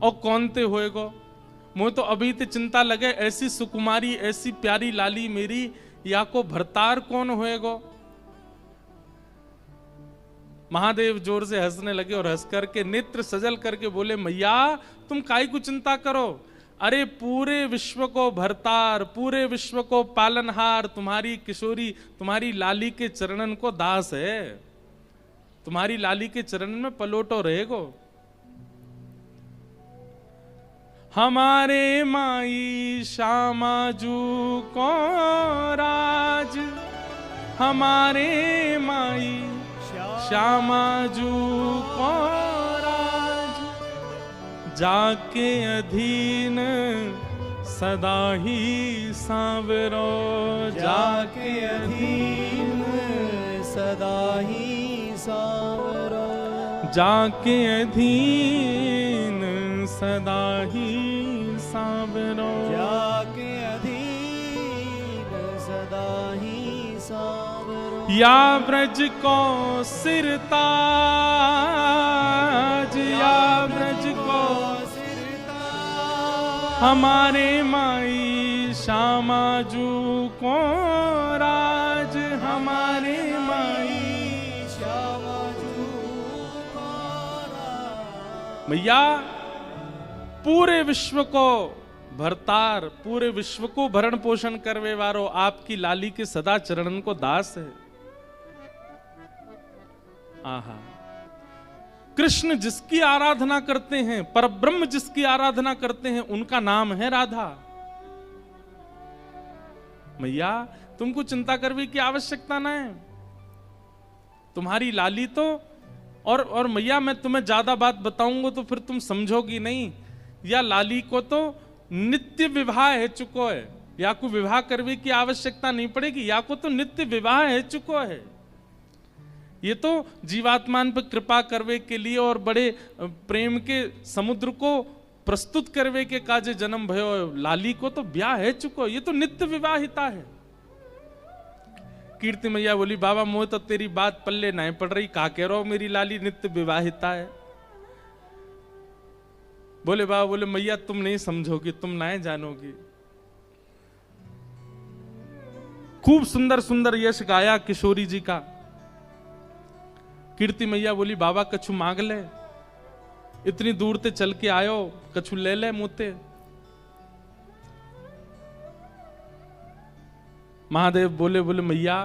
S1: और कौन ते होएगो? मुझे तो अभी ते चिंता लगे, ऐसी सुकुमारी ऐसी प्यारी लाली मेरी, या को भरतार कौन होएगो? महादेव जोर से हंसने लगे और हंस करके नेत्र सजल करके बोले, मैया तुम काई को चिंता करो, अरे पूरे विश्व को भरतार, पूरे विश्व को पालनहार तुम्हारी किशोरी, तुम्हारी लाली के चरणन को दास है, तुम्हारी लाली के चरण में पलोटो रहेगो। हमारे माई श्यामाजू को राज, हमारे माई श्यामाजू को राज, जाके अधीन सदा ही सांवरो,
S2: जाके अधीन सदा ही सांवरो,
S1: जाके अधीन सदा ही सांवरो,
S2: जाके अधीन सदा ही सांवरो।
S1: या ब्रज को सिरताज, या ब्रज को सिरताज, हमारे माई श्यामाजू को राज, हमारे माई
S2: श्यामाजू
S1: मैया पूरे विश्व को भरतार, पूरे विश्व को भरण पोषण करवे वारो आपकी लाली के सदा चरणन को दास है। आहा, कृष्ण जिसकी आराधना करते हैं, परब्रह्म जिसकी आराधना करते हैं, उनका नाम है राधा। मैया तुमको चिंता करने की आवश्यकता ना है, तुम्हारी लाली तो और मैया मैं तुम्हें ज्यादा बात बताऊंगा तो फिर तुम समझोगी नहीं। या लाली को तो नित्य विवाह है चुको है, या को विवाह करने की आवश्यकता नहीं पड़ेगी, या को तो नित्य विवाह है चुको है। ये तो जीवात्मान पर कृपा करवे के लिए और बड़े प्रेम के समुद्र को प्रस्तुत करवे के काजे जन्म भयो। लाली को तो ब्याह है चुको, ये तो नित्य विवाहिता है। कीर्ति मैया बोली बाबा मोह तो तेरी बात पल्ले नहीं पड़ रही, का कह रहा हो मेरी लाली नित्य विवाहिता है। बोले बाबा, बोले मैया तुम नहीं समझोगी, तुम नहीं जानोगी। खूब सुंदर सुंदर यश गाया किशोरी जी का। कीर्ति मैया बोली बाबा कछु मांग ले, इतनी दूर ते चल के आयो, कछु ले ले मुते। महादेव बोले मैया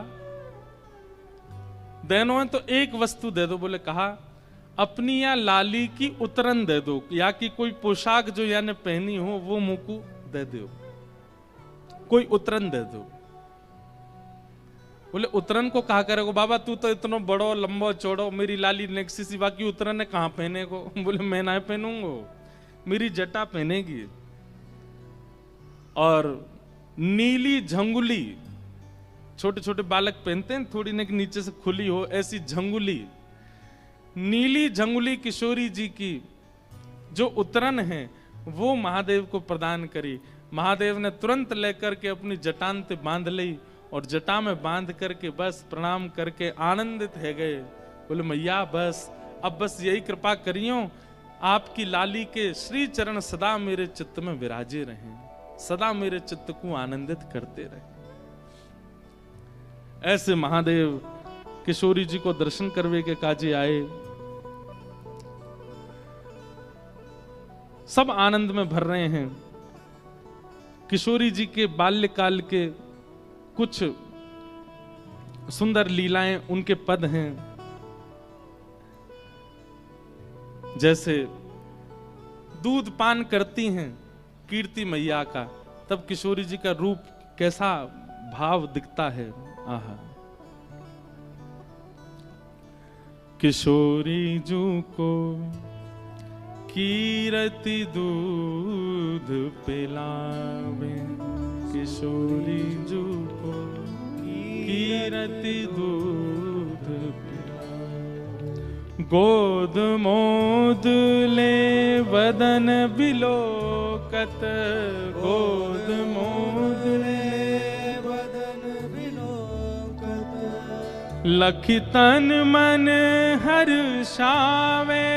S1: देनो है तो एक वस्तु दे दो। बोले कहा अपनी या लाली की उतरन दे दो, या कि कोई पोशाक जो याने पहनी हो वो मुकु दे दो, कोई उतरन दे दो। बोले उतरन को कहा करेगो बाबा, तू तो इतना बड़ो लंबो चौड़ो, मेरी लाली नेक्सी सिवा की उतरन है कहां पहने को। बोले मैं ना पहनूंगो, मेरी जटा पहनेगी। और नीली झंगुली, छोटे छोटे बालक पहनते हैं, थोड़ी ने नीचे से खुली हो, ऐसी झंगुली, नीली झंगुली किशोरी जी की जो उतरन है वो महादेव को प्रदान करी। महादेव ने तुरंत लेकर के अपनी जटान ते बांध ली और जटा में बांध करके बस प्रणाम करके आनंदित है गए। बोले मैया बस अब बस यही कृपा करियो, आपकी लाली के श्री चरण सदा मेरे चित्त में विराजे रहें, सदा मेरे चित्त को आनंदित करते रहे। ऐसे महादेव किशोरी जी को दर्शन करवे के काजे आए। सब आनंद में भर रहे हैं। किशोरी जी के बाल्यकाल के कुछ सुंदर लीलाएं, उनके पद हैं। जैसे दूध पान करती हैं कीर्ति मैया का, तब किशोरी जी का रूप कैसा भाव दिखता है। आहा, किशोरी जू को कीरति दूध पिलावे, किशोरी जू को कीरति दूध पिलावे। गोद मोद ले वदन बिलोकत, गोद मोद ले लखि तन मन हर्षावे,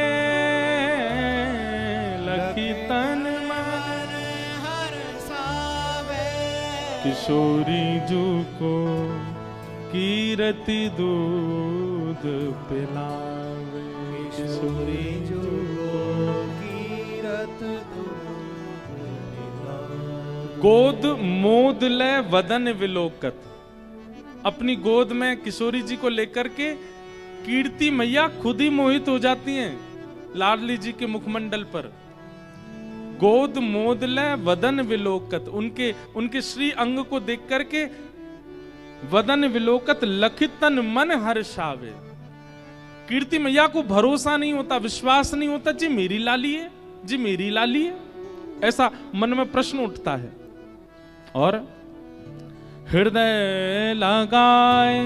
S1: लखि तन मन हर्षावे। किशोरी जू को कीरति दूध पिलावे, किशोरी जू को कीरत दूध पिलावे। गोद मोद ले वदन विलोकत, अपनी गोद में किशोरी जी को लेकर के कीर्ति मैया खुद ही मोहित हो जाती हैं लाडली जी के मुखमंडल पर। गोद मोदले वदन विलोकत, उनके श्री अंग को देख करके वदन विलोकत लखितन मन हर्षावे। कीर्ति मैया को भरोसा नहीं होता, विश्वास नहीं होता, जी मेरी लाली है, जी मेरी लाली है, ऐसा मन में प्रश्न उठता है। और हृदय लगाए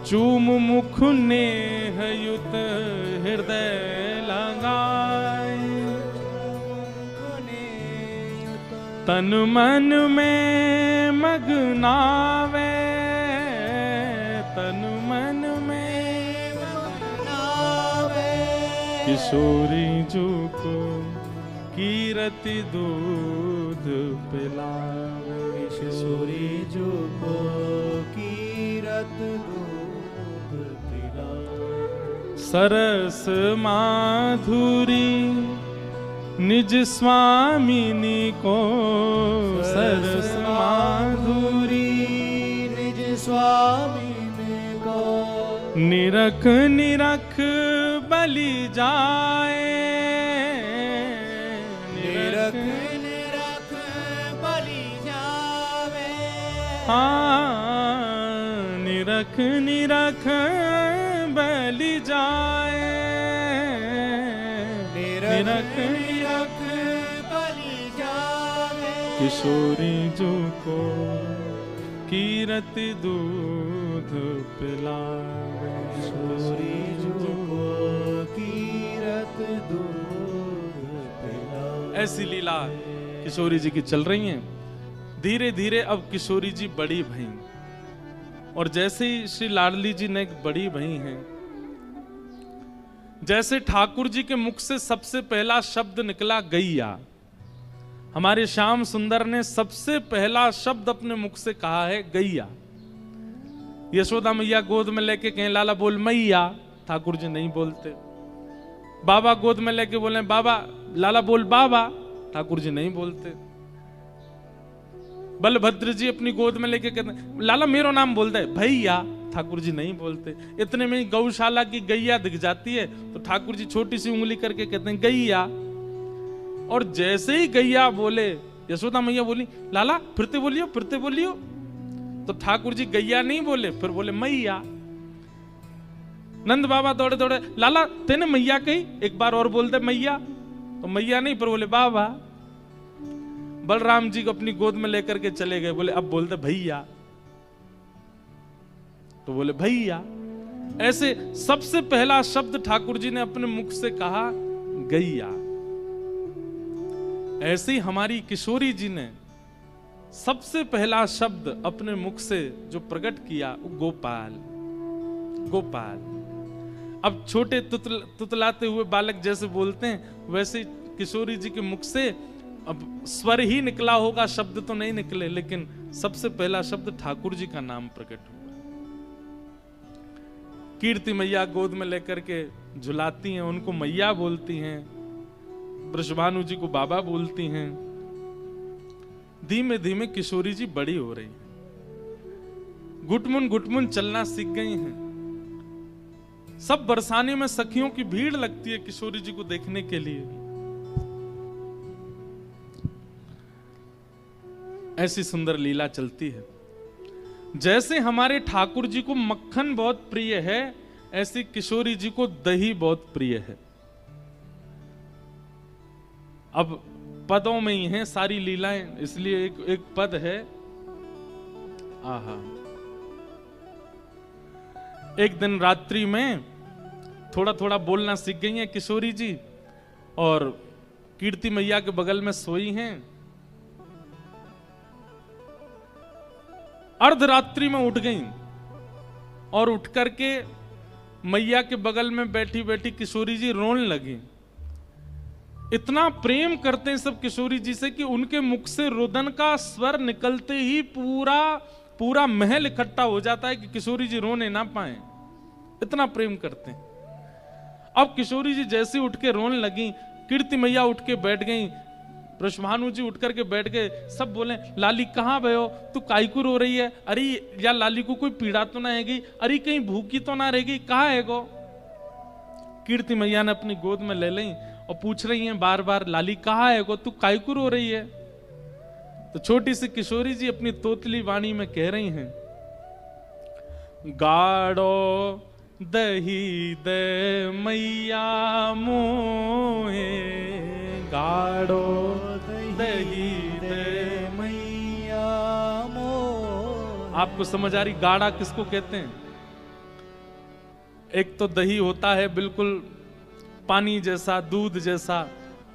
S1: चूम मुख नेह युत, हृदय लगाए तन मन में मगनावे, तन मन में मगनावे। किशोरी जू को कीरति दूध पिलावे, किशोरी जू को कीरत दूध पिलावे। सरस माधुरी निज स्वामिनी को, सरस माधुरी
S2: निज स्वामी को,
S1: निरख निरख बलि जाए,
S2: निरख निरख बलि जावे,
S1: हाँ निरख निरख बलि जाए, निरख
S2: निरख बलि जावे,
S1: किशोरी जो को कीरत दूध पिलावे,
S2: किशोरी जो को कीरत दूध पिलावे।
S1: ऐसी लीला किशोरी जी की चल रही हैं। धीरे धीरे अब किशोरी जी बड़ी भई, और जैसे ही श्री लाडली जी ने एक बड़ी भई हैं, जैसे ठाकुर जी के मुख से सबसे पहला शब्द निकला गैया, हमारे श्याम सुंदर ने सबसे पहला शब्द अपने मुख से कहा है गैया। यशोदा मैया गोद में लेके कहें लाला बोल मैया, ठाकुर जी नहीं बोलते। बाबा गोद में लेके बोले बाबा, लाला बोल बाबा, ठाकुर जी नहीं बोलते। बलभद्र जी अपनी गोद में लेके कहते हैं लाला मेरो नाम बोलता है भैया, ठाकुर जी नहीं बोलते। इतने में ही गौशाला की गैया दिख जाती है तो ठाकुर जी छोटी सी उंगली करके कहते हैं गैया, और जैसे ही गैया बोले यशोदा मैया बोली लाला फिरते बोलियो फिरते बोलियो, तो ठाकुर जी गैया नहीं बोले, फिर बोले मैया। नंद बाबा दौड़े दौड़े लाला तेने मैया कही, एक बार और बोलते मैया, तो मैया नहीं पर बोले बाबा। बलराम जी को अपनी गोद में लेकर के चले गए, बोले अब बोलते भैया, तो बोले भैया। ऐसे सबसे पहला शब्द ठाकुर जी ने अपने मुख से कहा गैया। ऐसे ही हमारी किशोरी जी ने सबसे पहला शब्द अपने मुख से जो प्रकट किया वो गोपाल, गोपाल। अब छोटे तुतलाते हुए बालक जैसे बोलते हैं वैसे किशोरी जी के मुख से अब स्वर ही निकला होगा, शब्द तो नहीं निकले, लेकिन सबसे पहला शब्द ठाकुर जी का नाम प्रकट हुआ। कीर्ति मैया गोद में लेकर के झुलाती हैं, उनको मैया बोलती हैं, वृषभानु जी को बाबा बोलती हैं। धीमे धीमे किशोरी जी बड़ी हो रही हैं, घुटमुन चलना सीख गई हैं। सब बरसाने में सखियों की भीड़ लगती है किशोरी जी को देखने के लिए। ऐसी सुंदर लीला चलती है। जैसे हमारे ठाकुर जी को मक्खन बहुत प्रिय है, ऐसी किशोरी जी को दही बहुत प्रिय है। अब पदों में ही हैं सारी लीलाएं, इसलिए एक पद है। आहा, एक दिन रात्रि में थोड़ा थोड़ा बोलना सीख गई हैं किशोरी जी, और कीर्ति मैया के बगल में सोई हैं। अर्धरात्रि में उठ गई और उठ करके मैया के बगल में बैठी बैठी किशोरी जी रोने लगी। इतना प्रेम करते हैं सब किशोरी जी से कि उनके मुख से रुदन का स्वर निकलते ही पूरा पूरा महल इकट्ठा हो जाता है कि किशोरी जी रोने ना पाए, इतना प्रेम करते हैं। अब किशोरी जी जैसे उठ के रोने लगी, कीर्ति मैया उठ के बैठ गई, वृषभानु जी उठ करके बैठ गए। सब बोले लाली कहाँ भयो, तू काईकू रो रही है? अरे या लाली को कोई पीड़ा तो ना हैगी? अरे कहीं भूखी तो ना रहेगी? कहाँ है गो? कीर्ति मैया ने अपनी गोद में ले ली और पूछ रही हैं बार बार लाली कहाँ है गो, तू काईकू रो रही है? तो छोटी सी किशोरी जी अपनी तोतली वाणी में कह रही हैं, गाड़ो दही दे मैया मोहे, गाड़ो दही दे
S2: मैया मोहे।
S1: आपको समझ आ रही गाढ़ा किसको कहते हैं? एक तो दही होता है बिल्कुल पानी जैसा, दूध जैसा,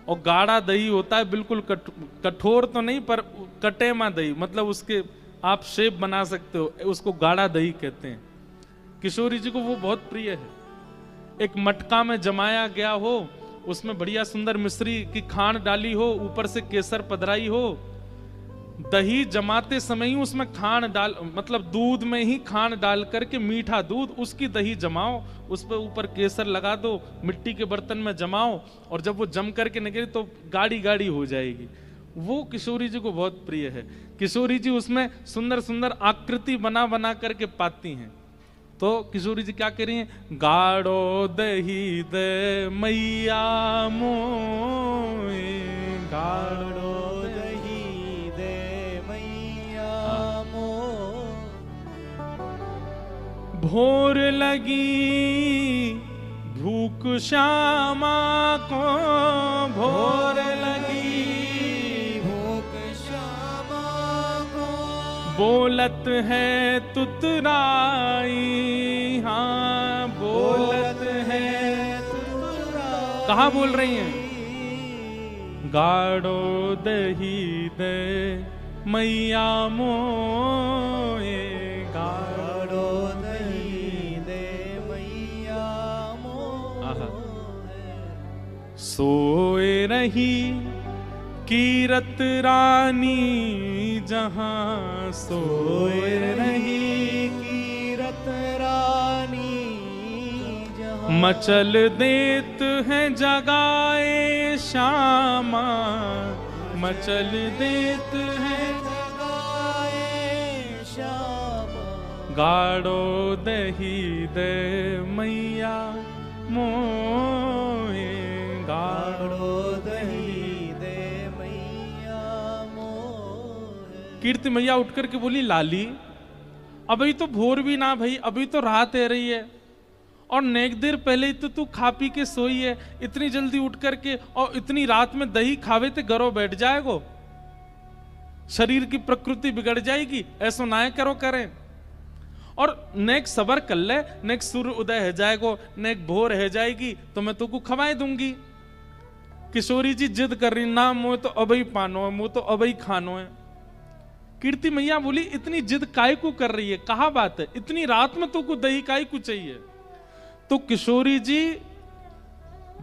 S1: और गाढ़ा दही होता है बिल्कुल कठोर तो नहीं पर कटेमा दही, मतलब उसके आप शेप बना सकते हो, उसको गाढ़ा दही कहते हैं। किशोरी जी को वो बहुत प्रिय है। एक मटका में जमाया गया हो, उसमें बढ़िया सुंदर मिश्री की खांड डाली हो, ऊपर से केसर पधराई हो, दही जमाते समय ही उसमें खांड डाल, मतलब दूध में ही खांड डाल करके, मीठा दूध, उसकी दही जमाओ, उस पर ऊपर केसर लगा दो, मिट्टी के बर्तन में जमाओ, और जब वो जम करके निकले तो गाढ़ी गाढ़ी हो जाएगी। वो किशोरी जी को बहुत प्रिय है। किशोरी जी उसमें सुंदर सुंदर आकृति बना बना करके पाती हैं। तो किशोरी जी क्या कह रही हैं? गाढ़ो दही दे मैया मोए,
S2: गाढ़ो दही दे मैया मोए,
S1: भोर लगी भूख श्यामा को, भोर लगी
S2: भूख श्यामा को,
S1: बोलत है तुतराई, हाँ बोलत है।
S2: तुतराई।
S1: कहाँ बोल रही हैं? गाढ़ो दही दे मैया मोए,
S2: गाढ़ो दही दे मैया मोए,
S1: सोए रही कीरत रानी जहां, सोए रही
S2: कीरत रानी जहां,
S1: मचल देत है जगाए श्यामा, मचल देत है
S2: जगाए श्यामा,
S1: गाढ़ो दही दे मैया मोए,
S2: गाढ़ो दही दे मैया मोए।
S1: कीर्ति मैया उठ करके बोली, लाली अभी तो भोर भी ना भई, अभी तो रात है रही है, और नेक देर पहले ही तो तू खा पी के सोई है, इतनी जल्दी उठ करके और इतनी रात में दही खावे ते घरों बैठ जाएगो, शरीर की प्रकृति बिगड़ जाएगी, ऐसा ना करो करें। और नेक सबर कर ले, नेक सूर्य उदय है जाएगो, नेक भोर है जाएगी तो मैं तुमको खवाए दूंगी। किशोरी जी जिद कर रही, ना मुँह तो अबई पानो है, मुँह तो अबई खानो है। कीर्ति मैया बोली, इतनी जिद काय को कर रही है, कहा बात है, इतनी रात में तुमको दही काय को चाहिए? तो किशोरी जी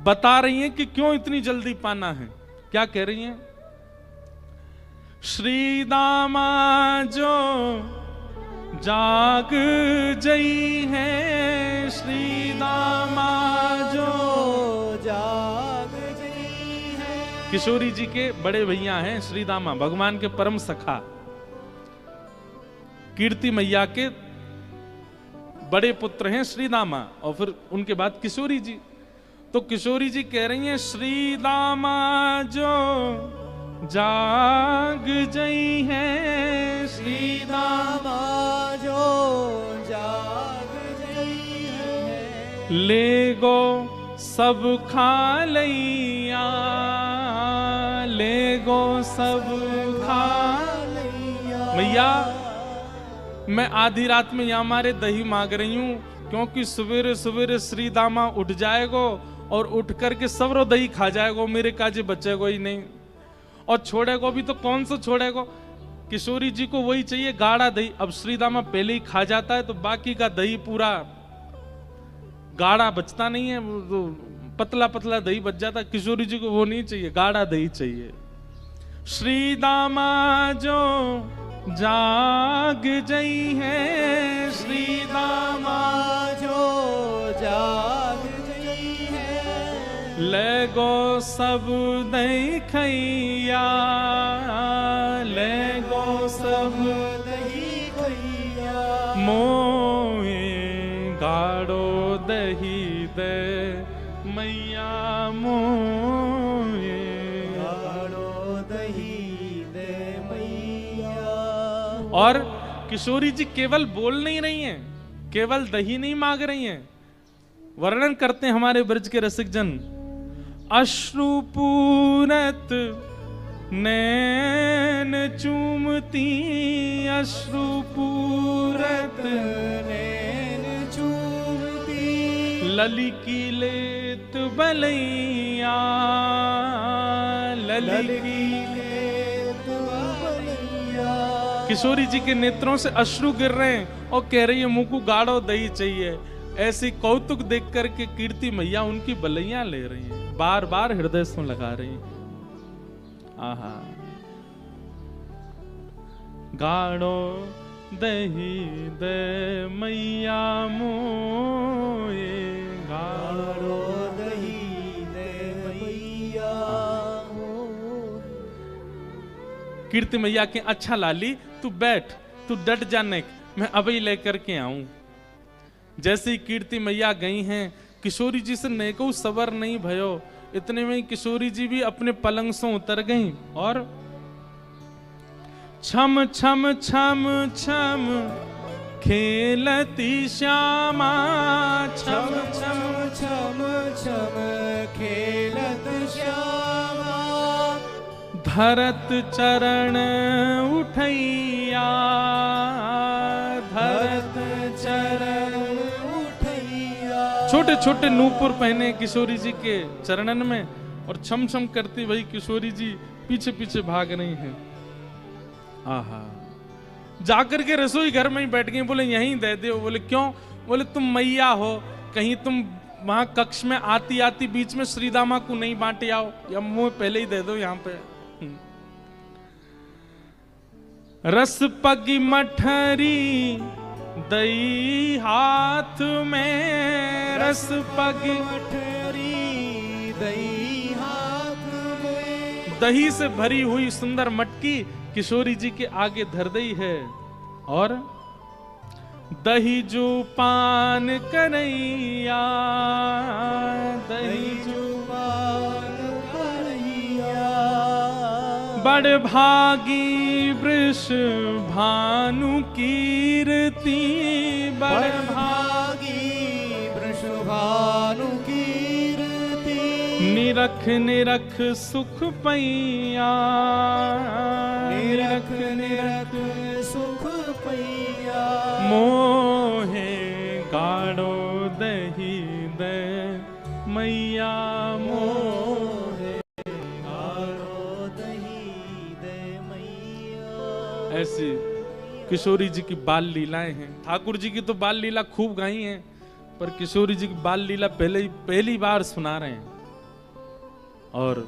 S1: बता रही हैं कि क्यों इतनी जल्दी पाना है। क्या कह रही हैं? श्री दामा जो जाग जई है, श्री दामा जो
S2: जाग जई है।
S1: किशोरी जी के बड़े भैया हैं श्री दामा, भगवान के परम सखा, कीर्ति मैया के बड़े पुत्र हैं श्री दामा, और फिर उनके बाद किशोरी जी। तो किशोरी जी कह रही हैं, श्री दामा जो जाग जई है,
S2: श्री दामा जो जाग जई है,
S1: ले गो सब खा लैया, ले गो सब खा
S2: लैया।
S1: मैया मैं आधी रात में यहाँ हमारे दही मांग रही हूँ, क्योंकि सवेरे सवेरे श्री दामा उठ जाएगो और उठ करके सबरो दही खा जाएगो, मेरे काजे बचेगो ही नहीं, और छोड़ेगो भी तो कौन सा छोड़ेगो। किशोरी जी को वही चाहिए, गाढ़ा दही। अब श्री दामा पहले ही खा जाता है तो बाकी का दही पूरा गाढ़ा बचता नहीं है, तो पतला पतला दही बच जाता है। किशोरी जी को वो नहीं चाहिए, गाढ़ा दही चाहिए। श्री दामा जो जाग जई है,
S2: श्री दामा जो जाग जई है,
S1: ले गो सब दही खैया, ले गो सब
S2: दही खैया,
S1: मोए गाढ़ो दही दे मैया मोए,
S2: गाढ़ो दही दे मैया।
S1: और किशोरी जी केवल बोल नहीं रही हैं, केवल दही नहीं मांग रही हैं, वर्णन करते हैं हमारे ब्रज के रसिक जन। अश्रुपूरत नैन चूमती, अश्रुपूरत
S2: नैन चूमती,
S1: लली की लेत बलैया, लली की
S2: लेत बलैया।
S1: किशोरी जी के नेत्रों से अश्रु गिर रहे हैं और कह रही है मुंह को गाढ़ो दही चाहिए। ऐसी कौतुक देख करके कीर्ति मैया उनकी बलैया ले रही हैं, बार बार हृदय से लगा रही हैं। आहा, गाड़ो दही दे मैया मोए,
S2: गाड़ो दही दे मैया।
S1: कीर्ति मैया के अच्छा लाली तू बैठ, तू डट जाने, मैं अभी लेकर के आऊं। जैसे ही कीर्ति मैया गई हैं, किशोरी जी से नेको सबर नहीं भयो, इतने में किशोरी जी भी अपने पलंग से उतर गईं और छम छम छम छम खेलती श्यामा,
S2: छम छम छम छम खेलत श्यामा।
S1: धरत चरण उठैया,
S2: धरत चरण उठैया।
S1: छोटे छोटे नूपुर पहने किशोरी जी के चरणन में, और छम छम करती वही किशोरी जी पीछे पीछे भाग रही हैं। आहा, जाकर के रसोई घर में ही बैठ गई, बोले यहीं दे दो। बोले क्यों? बोले तुम मैया हो, कहीं तुम वहां कक्ष में आती आती बीच में श्रीदामा को नहीं बांटे आओ, या मुंह पहले ही दे दो यहाँ पे। रस पगी मठरी दई हाथ में, रस पगी
S2: मठरी दही हाथ में।
S1: दही से भरी हुई सुंदर मटकी किशोरी जी के आगे धर दई है, और दही जो पान करैया, दही जो
S2: पान करैया।
S1: बड़ भागी वृष भानु कीर्ति, बड़
S2: भागी वृषभानु कीर्ति।
S1: निरख निरख सुख पैया,
S2: निरख निरख सुख पैया।
S1: मोहे गाड़ो दही दे मैया मोहे।
S2: गाड़ो दही दे मैया।
S1: ऐसी किशोरी जी की बाल लीलाएं हैं। ठाकुर जी की तो बाल लीला खूब गाई हैं, पर किशोरी जी की बाल लीला पहली बार सुना रहे हैं। और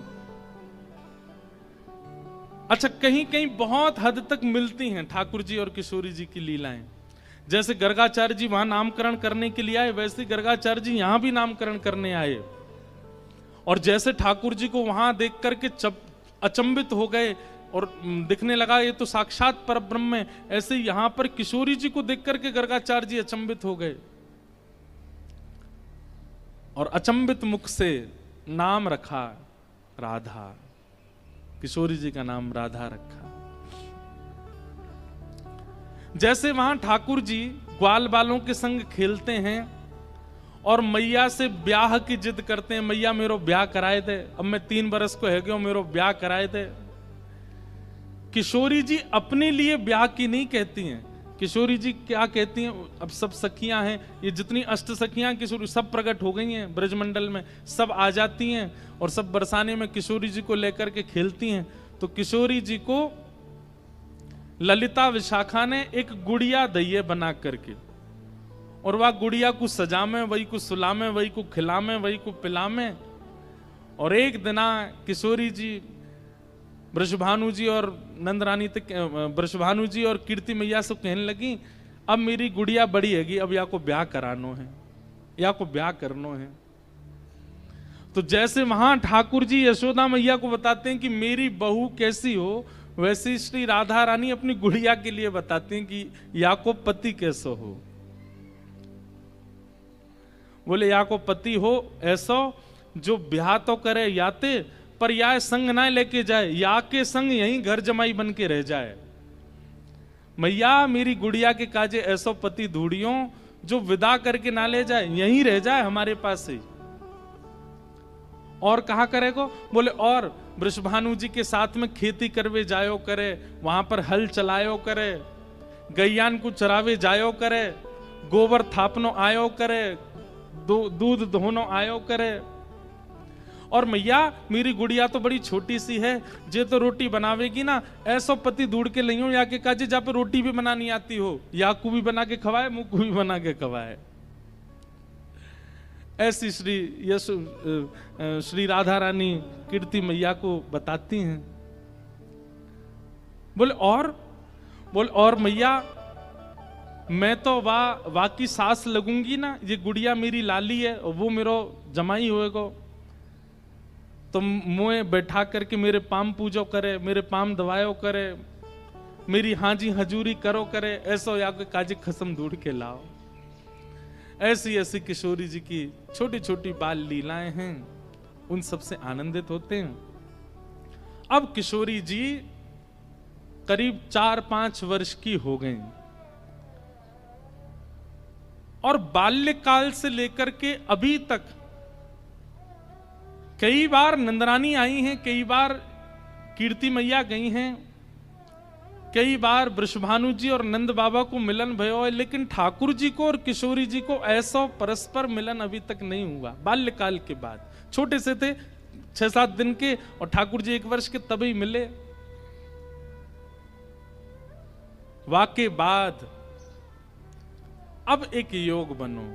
S1: अच्छा, कहीं कहीं बहुत हद तक मिलती हैं ठाकुर जी और किशोरी जी की लीलाएं। जैसे गर्गाचार्य जी वहां नामकरण करने के लिए आए, वैसे गर्गाचार्य जी यहां भी नामकरण करने आए। और जैसे ठाकुर जी को वहां देख करके अचंभित हो गए और दिखने लगा ये तो साक्षात परब्रह्म है, ऐसे यहां पर किशोरी जी को देख करके गर्गाचार्य जी अचंभित हो गए और अचंभित मुख से नाम रखा राधा। किशोरी जी का नाम राधा रखा। जैसे वहां ठाकुर जी ग्वाल बालों के संग खेलते हैं और मैया से ब्याह की जिद करते हैं, मैया मेरो ब्याह कराए दे, अब मैं 3 बरस को है गयो, मेरो ब्याह कराए दे। किशोरी जी अपने लिए ब्याह की नहीं कहती हैं। किशोरी जी क्या कहती हैं? अब सब सखियां हैं, ये जितनी अष्ट सखियां किशोरी सब प्रकट हो गई हैं ब्रजमंडल में, सब आ जाती हैं और सब बरसाने में किशोरी जी को लेकर के खेलती हैं। तो किशोरी जी को ललिता विशाखा ने एक गुड़िया दैये बना करके, और वह गुड़िया को सजामे, वही को सुलामे, वही को खिलामे, वही को पिलामे। और एक दिना किशोरी जी वृषभानु जी और नंदरानी तक, वृषभानु जी और कीर्ति मैया से कहने लगी, अब मेरी गुड़िया बड़ी हैगी, अब या को ब्याह करानो है, या को ब्याह करनो है। तो जैसे वहां ठाकुर जी यशोदा मैया को बताते हैं कि मेरी बहू कैसी हो, वैसे श्री राधा रानी अपनी गुड़िया के लिए बताते हैं कि या को पति कैसा हो। बोले या को पति हो ऐसा जो ब्याह तो करे याते, पर या संग ना लेके जाए, या के संग यहीं घर जमाई बन के रह जाए। मैया मेरी गुड़िया के काजे ऐसो पति ढूंढियो जो विदा करके ना ले जाए, यहीं रह जाए हमारे पास ही। और कहा करेगो? बोले और वृषभानु जी के साथ में खेती करवे जायो करे, वहां पर हल चलायो करे, गैयान को चरावे जायो करे, गोबर थापनो आयो करे, दूध धोनो आयो करे। और मैया मेरी गुड़िया तो बड़ी छोटी सी है, जे तो रोटी बनावेगी ना, ऐसो पति ढूंढ के लियो या के काजे जहाँ पे रोटी भी बनानी आती हो, या को भी बना के खवाए, मुँह को भी बना के खवाए। ऐसी श्री राधा रानी कीर्ति मैया को बताती हैं। बोले और? बोल और मैया मैं तो वाह की सास लगूंगी ना, ये गुड़िया मेरी लाली है और वो मेरो जमाई होएगो, तो मुझे बैठा करके मेरे पाम पूजो करे, मेरे पाम दवायो करे, मेरी हाजी हजूरी करो करे, ऐसो या कोई काजी खसम ढूंढ के लाओ। ऐसी ऐसी किशोरी जी की छोटी छोटी बाल लीलाएं हैं, उन सब से आनंदित होते हैं। अब किशोरी जी करीब 4-5 वर्ष की हो गई और बाल्यकाल से लेकर के अभी तक कई बार नंदरानी आई हैं, कई बार कीर्ति मैया गई हैं, कई बार वृषभानु जी और नंद बाबा को मिलन भयो है, लेकिन ठाकुर जी को और किशोरी जी को ऐसा परस्पर मिलन अभी तक नहीं हुआ। बाल्यकाल के बाद छोटे से थे 6-7 दिन के और ठाकुर जी 1 वर्ष के, तभी मिले। वाके बाद अब एक योग बनो।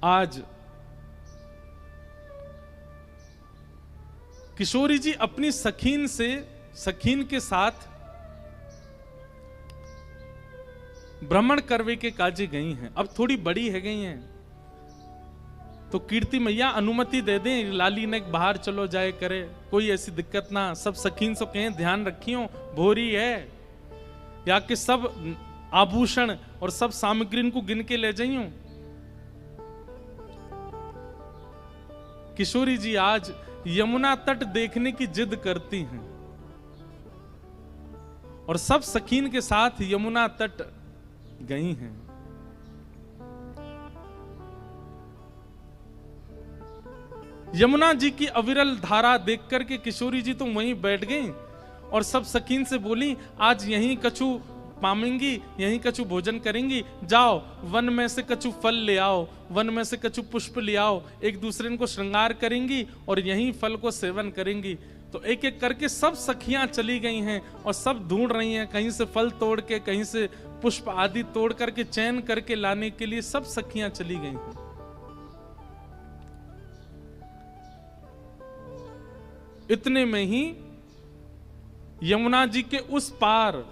S1: आज किशोरी जी अपनी सखीन के साथ भ्रमण करवे के काजे गई हैं। अब थोड़ी बड़ी है गई हैं, तो कीर्ति मैया अनुमति दे दें, लाली ने बाहर चलो जाए करे, कोई ऐसी दिक्कत ना। सब सखीन से कहें ध्यान रखियो, भोरी है, या कि सब आभूषण और सब सामग्री को गिन के ले जाइयो। किशोरी जी आज यमुना तट देखने की जिद करती हैं और सब सखीन के साथ यमुना तट गई हैं। यमुना जी की अविरल धारा देख करके किशोरी जी तो वहीं बैठ गईं और सब सखीन से बोली, आज यहीं कछु पामेंगी, यहीं कछु भोजन करेंगी, जाओ वन में से कछु फल ले आओ, वन में से कछु पुष्प ले आओ, एक दूसरे को श्रृंगार करेंगी और यहीं फल को सेवन करेंगी। तो एक एक करके सब सखियां चली गई हैं और सब ढूंढ रही हैं, कहीं से फल तोड़ के, कहीं से पुष्प आदि तोड़ करके चयन करके लाने के लिए सब सखियां चली गई हैं। इतने में ही यमुना जी के उस पार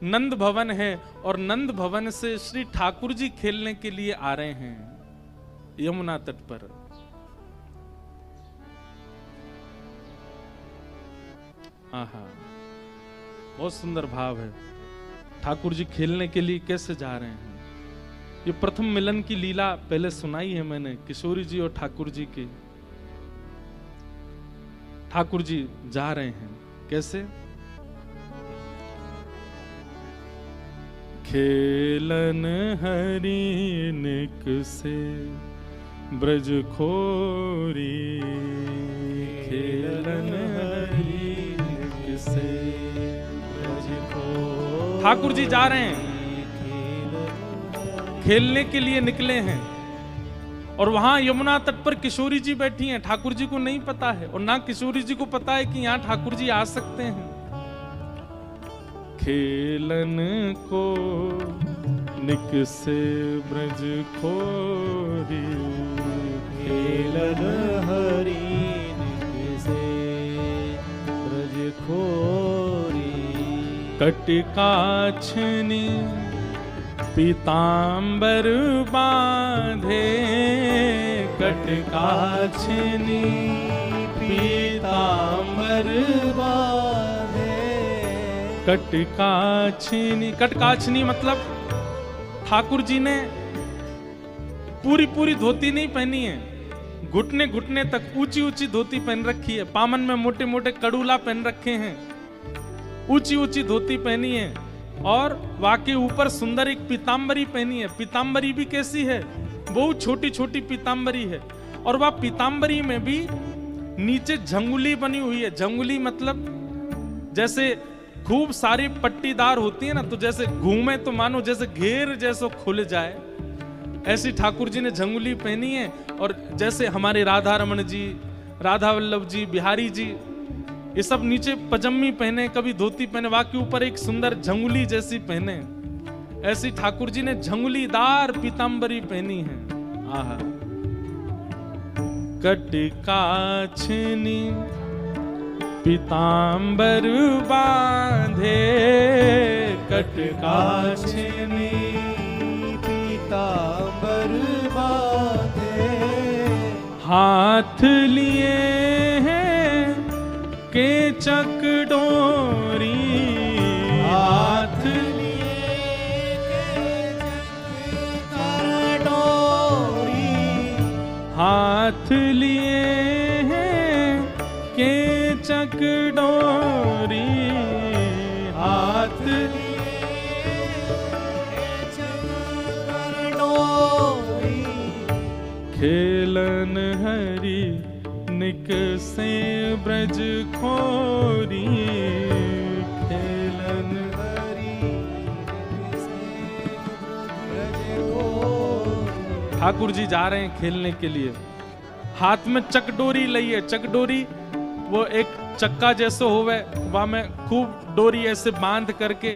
S1: नंद भवन है और नंद भवन से श्री ठाकुर जी खेलने के लिए आ रहे हैं यमुना तट पर। आहा, बहुत सुंदर भाव है। ठाकुर जी खेलने के लिए कैसे जा रहे हैं? ये प्रथम मिलन की लीला पहले सुनाई है मैंने, किशोरी जी और ठाकुर जी की। ठाकुर जी जा रहे हैं कैसे? खेलन हरिनिक से ब्रज खोरी, खेलन हरिनिक से ब्रज खोरी। ठाकुर जी जा रहे हैं, खेलने के लिए निकले हैं और वहां यमुना तट पर किशोरी जी बैठी हैं। ठाकुर जी को नहीं पता है और ना किशोरी जी को पता है कि यहाँ ठाकुर जी आ सकते हैं। खेलन को निक से ब्रज खोरी,
S2: खेलन हरि निक से ब्रज खोरी।
S1: कटिकाछनी पीतांबर बांधे, कटिकाछनी
S2: पीतांबर बांधे।
S1: कटकाछनी, कटकाछनी मतलब ठाकुर जी ने पूरी धोती नहीं पहनी है, घुटने घुटने तक ऊंची ऊंची धोती पहन रखी है। पामन में मोटे मोटे कड़ूला पहन रखे हैं, ऊंची ऊंची धोती पहनी है और वाके ऊपर सुंदर एक पीतांबरी पहनी है। पीतांबरी भी कैसी है? बहुत छोटी छोटी पीतांबरी है और वह पीतांबरी में भी नीचे झंगुली बनी हुई है। झंगुली मतलब जैसे खूब सारी पट्टीदार होती है ना, तो जैसे घूमे तो मानो जैसे घेर जैसो खुल जाए, ऐसी ठाकुर जी ने झंगुली पहनी है। और जैसे हमारे राधा रमन जी, राधा वल्लभ जी, बिहारी जी, ये सब नीचे पजम्मी पहने, कभी धोती पहने, वहां के ऊपर एक सुंदर झंगुली जैसी पहने, ऐसी ठाकुर जी ने झंगुलीदार पीतांबरी पहनी है। आहा, कटकाछनी पीतांबर बांधे कटका
S2: काछनी पीतांबर बांधे,
S1: हाथ लिए हैं केचक डोरी,
S2: हाथ लिए कर डोरी,
S1: हाथ लिए हैं केचक डोरी,
S2: हाथ लिए कर डोरी,
S1: खेलन हरि निक से ब्रज खोरी, खेलन
S2: हरि से ब्रज खोरी।
S1: ठाकुर जी जा रहे हैं खेलने के लिए, हाथ में चकडोरी लई है। चकडोरी वो एक चक्का जैसे होवे, वहां में खूब डोरी ऐसे बांध करके